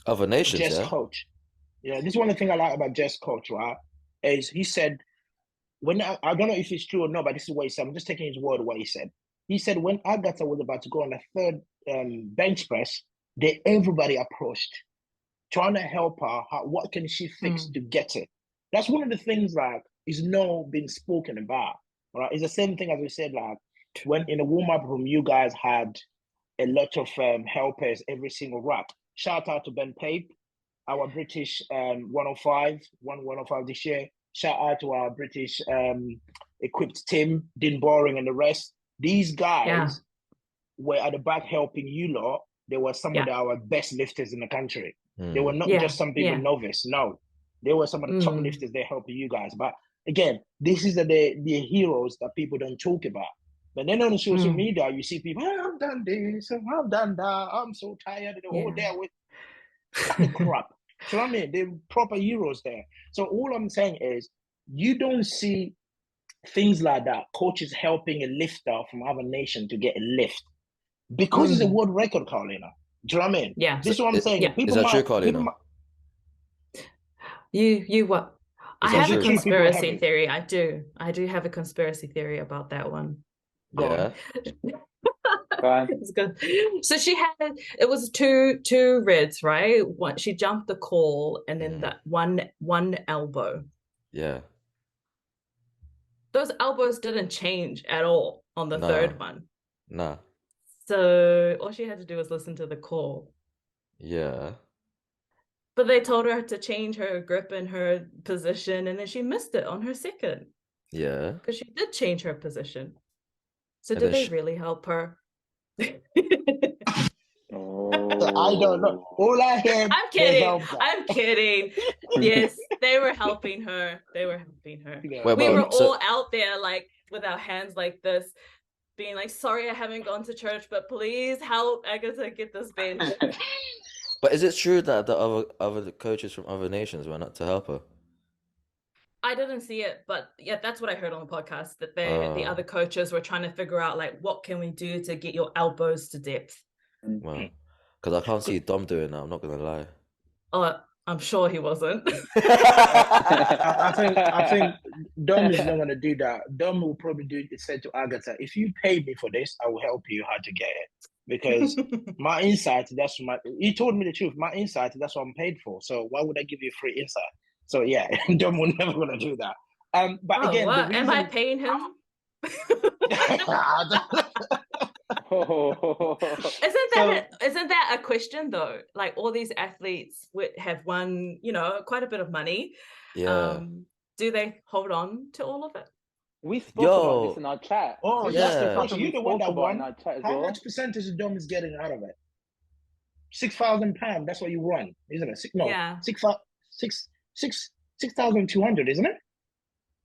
other nations, Jess coach. Yeah, this is one of the things I like about Jess coach, right? Is he said when I don't know if it's true or not, but this is what he said. I'm just taking his word what he said. He said when Agatha was about to go on a third bench press, everybody approached, trying to help her. What can she fix to get it? That's one of the things like is not being spoken about. Right? It's the same thing as we said, like when in a warm-up room, you guys had a lot of helpers every single rap. Shout out to Ben Pape, our British 105 this year. Shout out to our British equipped team, Dean Boring and the rest. These guys were at the back helping you lot. They were some of our best lifters in the country. They were not just some people novice. No, they were some of the top lifters. They're helping you guys. But again, this is the heroes that people don't talk about. But then on social media, you see people, I've done this, I've done that, I'm so tired of the whole day with crap. So I mean, they're proper heroes there. So all I'm saying is, you don't see things like that, coaches helping a lifter from other nation to get a lift. Because it's a world record, Karlina. Do you know what I mean? Yeah. This is what I'm saying. Yeah. Is that true, Karlina? You what? I have a true? conspiracy theory. I do have a conspiracy theory about that one. Yeah. It's good. So it was two reds, right? She jumped the call and then that one elbow. Yeah. Those elbows didn't change at all on the third one. Nah. So all she had to do was listen to the call. Yeah. But they told her to change her grip and her position, and then she missed it on her second. Yeah. Because she did change her position. So did they really help her? I don't know. All I hear. I'm kidding. Yes, they were helping her. We were all out there like with our hands like this, being like, sorry, I haven't gone to church, but please help Agatha get this bench. But is it true that the other coaches from other nations went up to help her? I didn't see it, but yeah, that's what I heard on the podcast, that the other coaches were trying to figure out like, what can we do to get your elbows to depth? Well, because I can't see Dom doing that, I'm not going to lie. Oh, I'm sure he wasn't. I think Dom is not going to do that. Dom will probably said to Agatha, if you pay me for this, I will help you how to get it. Because my insight, he told me the truth. My insight, that's what I'm paid for. So why would I give you free insight? So yeah, Dom will never going to do that. But again, the reason... am I paying him? Isn't that a question though? Like all these athletes have won, quite a bit of money. Yeah. Do they hold on to all of it? We spoke about this in Yo, our chat. Oh, This that's is the yeah. something question. we You're the one spoke that about in won. our chat as How well. much percentage is Dom is getting out of it? £6,000. That's what you won, isn't it? No, Yeah. 6,200, isn't it?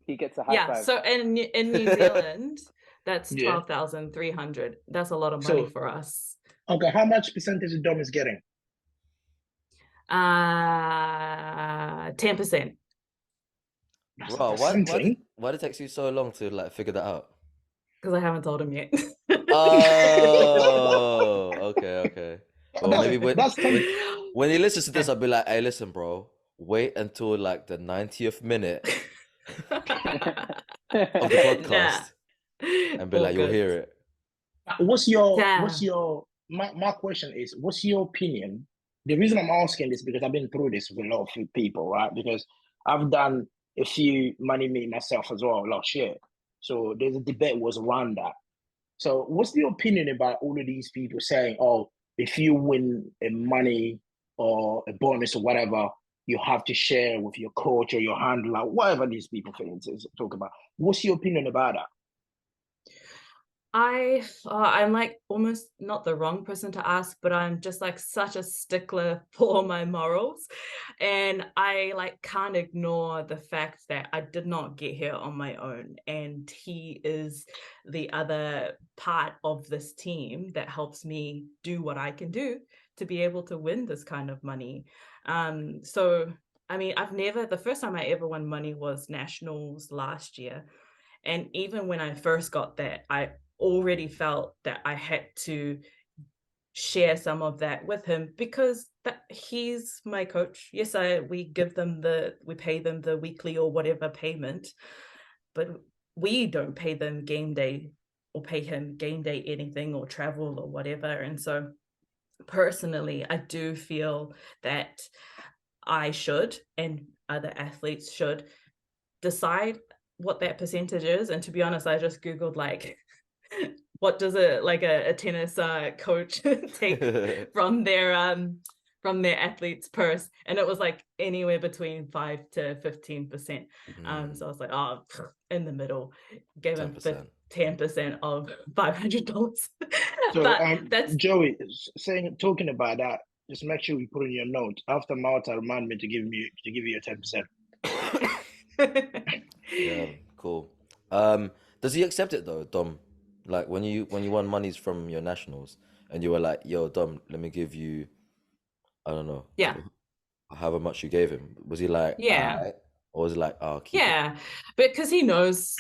He gets a high Yeah. five. So in New Zealand, that's Yeah. 12,300. That's a lot of money So, for us. okay, how much percentage is Dom is getting? 10%. Bro, That's something. why did it take you so long to like figure that out? Because I haven't told him yet. Oh, okay. Well, maybe That's when he listens to this, I'll be like, hey, listen, bro, wait until like the 90th minute of the Nah. podcast and be All like, you'll good. hear it. What's Damn. your my question is, what's your opinion? The reason I'm asking this because I've been through this with a lot of people, right? Because I've done a few money me myself as well last year. So there's a debate was around that. So what's the opinion about all of these people saying, oh, if you win a money or a bonus or whatever, you have to share with your coach or your handler, whatever these people talk about. What's your opinion about that? I'm like almost not the wrong person to ask, but I'm just like such a stickler for my morals, and I like can't ignore the fact that I did not get here on my own, and he is the other part of this team that helps me do what I can do to be able to win this kind of money. So I mean, the first time I ever won money was nationals last year. And even when I first got that, I already felt that I had to share some of that with him because he's my coach. Yes, we pay them the weekly or whatever payment, but we don't pay them game day or pay him game day anything or travel or whatever. And so personally, I do feel that I should, and other athletes should, decide what that percentage is. And to be honest, I just Googled like what does a tennis coach take from their athlete's purse, and it was like anywhere between 5 to 15%. So I was like, oh, in the middle, gave him 10% of $500. So But that's Joey talking about that. Just make sure you put in your note after Malta remind me to give you your 10%. Yeah, cool. Does he accept it though, Dom? Like when you won monies from your nationals and you were like, yo, Dom, let me give you, I don't know, yeah. however much you gave him. Was he like, Yeah. alright? Or was he like, oh, keep Yeah, because he knows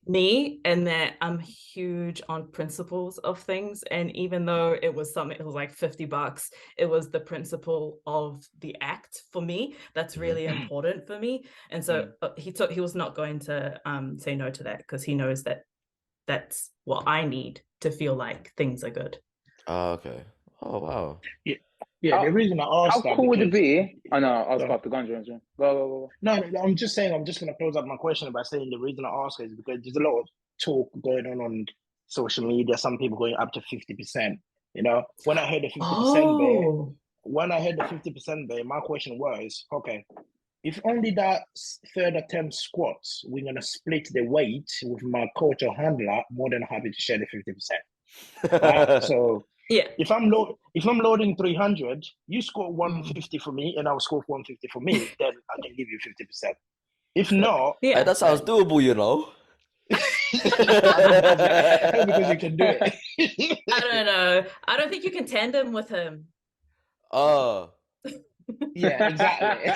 me and that I'm huge on principles of things. And even though it was like $50, it was the principle of the act for me that's really important for me. And so he was not going to say no to that because he knows that that's what I need to feel like things are good. Oh, okay. Oh, wow. Yeah, the reason I asked How that cool would it because be? Oh no, I was about to go on. Go. no, I'm just saying I'm just gonna close up my question by saying the reason I ask is because there's a lot of talk going on social media, some people going up to 50%. You know, when I heard the 50% my question was, okay, if only that third attempt squats, we're gonna split the weight with my coach or handler, more than happy to share the 50%. Right? So yeah, if I'm loading 300, you score 150 for me, and I'll score 150 for me, then I can give you 50%. If not, yeah, that sounds doable, you know. because you can do it. I don't know. I don't think you can tandem with him. Oh. Yeah, exactly.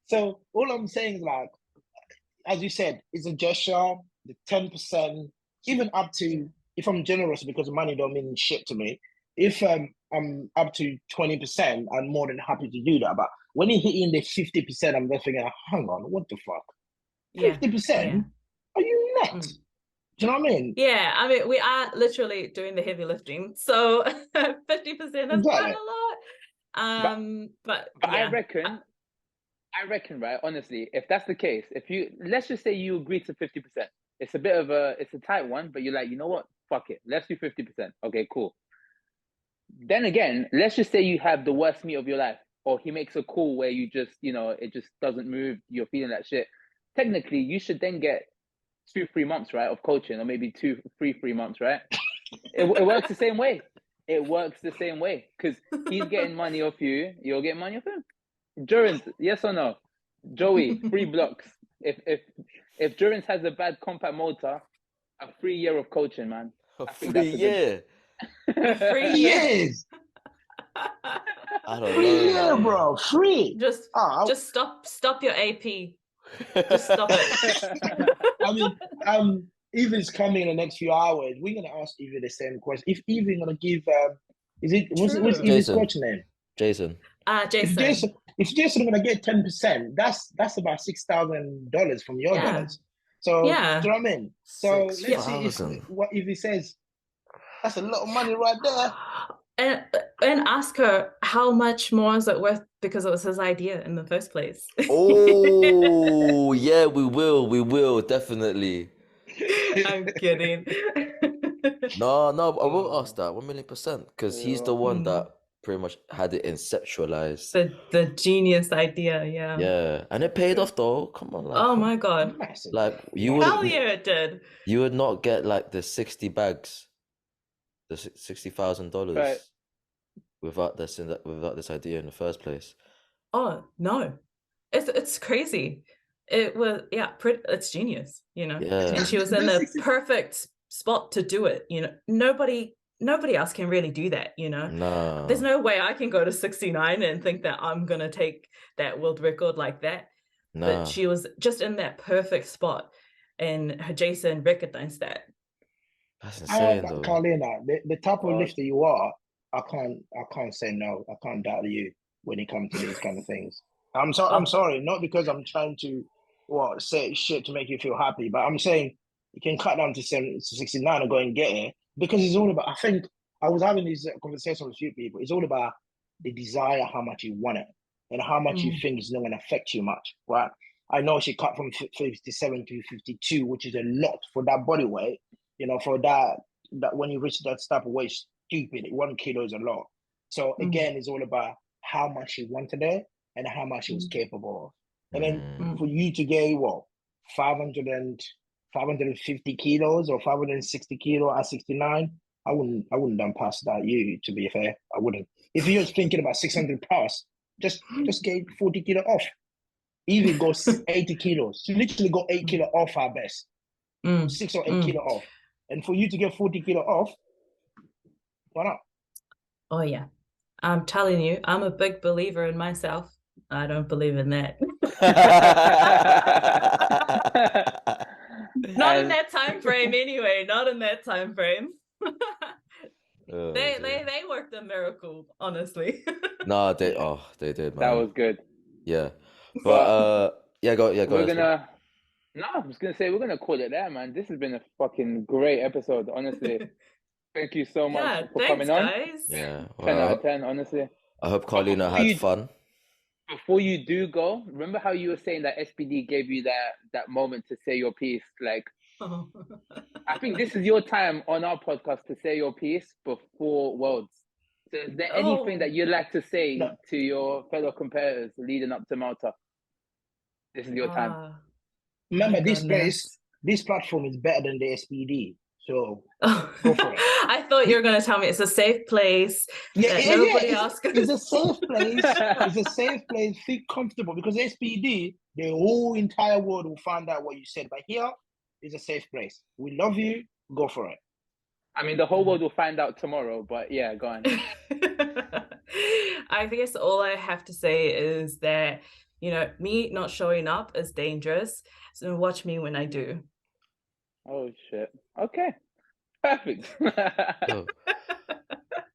So all I'm saying is like, as you said, it's a gesture, the 10%, even up to, if I'm generous because money don't mean shit to me, if I'm up to 20%, I'm more than happy to do that. But when you hit in the 50%, I'm just thinking, hang on, what the fuck? 50%? Yeah. Are you nuts? Do you know what I mean? Yeah, I mean, we are literally doing the heavy lifting, so 50% is quite a lot. But yeah. I reckon, right? Honestly, if that's the case, let's just say you agree to 50%, it's a tight one, but you're like, you know what? Fuck it, let's do 50%. Okay, cool. Then again, let's just say you have the worst meet of your life, or he makes a call where you just, it just doesn't move. You're feeling that shit. technically you should then get 2-3 months, right, of coaching, or maybe 2-3 months, right? It works the same way. It works the same way because he's getting money off you, you're getting money off him. Durance, yes or no? Joey, 3 blocks. If Durance has a bad compact motor, a 3 year of coaching, man. A I think 3 that's a year. good... 3 years. Yes, I don't 3 know. year, bro. 3. Just Ah, stop your AP. Just stop it. I mean, Eva's coming in the next few hours. We're gonna ask Eva the same question. If Eva gonna give, what's Eva's Jason. coach name? Jason. Jason. If Jason gonna get 10%, that's about $6,000 from your dollars. So Yeah. do you know what I mean? So let's see if 6,000. what Eva says. That's a lot of money right there. And ask her how much more is it worth because it was his idea in the first place. Oh, yeah, we will, definitely. I'm kidding. No, I will ask that 1,000,000% because he's the one Mm. that pretty much had it conceptualized. The genius idea, yeah. Yeah, and it paid off though. Come on, like, Oh my God. Massive. like you Hell would, yeah, it did. you would not get like the 60 bags, the $60,000 Right. without this idea in the first place. Oh no. It's crazy. It was it's genius, you know. Yeah. And she was in the perfect spot to do it, you know. Nobody else can really do that, you know. Nah. There's no way I can go to 69 and think that I'm gonna take that world record like that. Nah. But she was just in that perfect spot, and Jason recognized that. That's insane though. Karlina, the type of lifter you are, I can't say no. I can't doubt you when it comes to these kind of things. I'm sorry, not because I'm trying to say shit to make you feel happy, but I'm saying you can cut down to 69 and go and get it because it's all about. I think I was having this conversation with a few people. It's all about the desire, how much you want it, and how much you think it's not going to affect you much, right? I know she cut from 57 to 52, which is a lot for that body weight. You know, for that when you reach that type of weight, stupid. 1 kilo is a lot. So again, it's all about how much she wanted it and how much she was capable of. And then for you to get 550 kilos or 560 kilo at 69, I wouldn't done past that. You, to be fair, I wouldn't. If you're just about 600 plus, just get 40 kilo off. Even go 80 kilos. You literally go 8 kilo off our best. 6 or 8 kilo off. And for you to get 40 kilo off, why not? Oh yeah. I'm telling you, I'm a big believer in myself. I don't believe in that. Not in that time frame anyway. Not in that time frame. They worked a miracle, honestly. No, they did, man. That was good. Yeah. But go we're ahead. gonna I was gonna say we're gonna call it there, man. This has been a fucking great episode, honestly. Thank you so much for coming on. Guys. Yeah. 10 out of 10, honestly. I hope Karlina had fun. Before you do go, remember how you were saying that SPD gave you that moment to say your piece? Like, I think this is your time on our podcast to say your piece before Worlds. So is there anything that you'd like to say to your fellow competitors leading up to Malta? This is your time. Remember, this platform is better than the SPD. So go for it. I thought you were going to tell me it's a safe place. Nobody else it's a safe place. It's a safe place. Feel comfortable because SPD, the whole entire world will find out what you said. But here is a safe place. We love you. Go for it. I mean, the whole world will find out tomorrow. But yeah, go on. I guess all I have to say is that, you know, me not showing up is dangerous. So watch me when I do. Oh, shit. Okay. Perfect.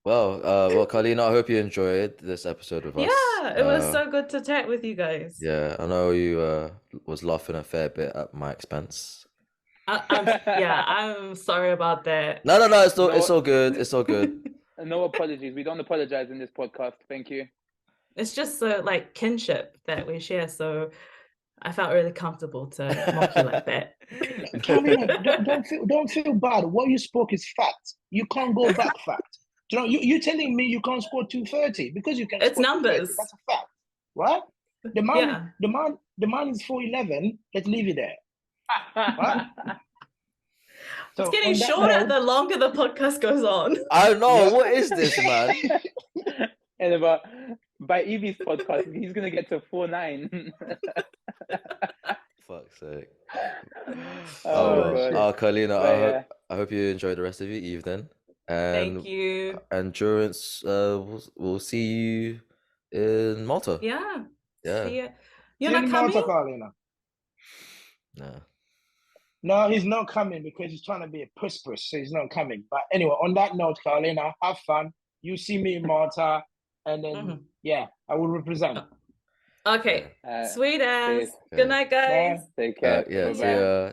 Well, Karlina, I hope you enjoyed this episode with us. Yeah, it was so good to chat with you guys. Yeah, I know you was laughing a fair bit at my expense. I'm sorry about that. No, it's all good. It's all good. No apologies. We don't apologize in this podcast. Thank you. It's just so like kinship that we share. So I felt really comfortable to mock you like that. Karlina, don't feel bad. What you spoke is fact. You can't go back fact. You know, you're telling me you can't score 230 because you can. It's numbers. That's a fact, right? The man The man is 4'11". Let's leave it there. Right? It's So getting on that shorter note, the longer the podcast goes on. I know. Yeah. What is this, man? And about by Evie's podcast, he's gonna get to 4'9". Fuck's sake. Oh well. god. Karlina, But yeah. I hope you enjoy the rest of your evening. Thank you. Endurance. We'll see you in Malta. Yeah. Yeah. See ya. You're see you not in coming? Malta, Karlina. No. No, he's not coming because he's trying to be a puss, so he's not coming. But anyway, on that note, Karlina, have fun. You see me in Malta, and then yeah, I will represent. Okay. Sweet as. Cheers. Good night, guys. Bye. Take care. Yeah. Bye-bye. See ya.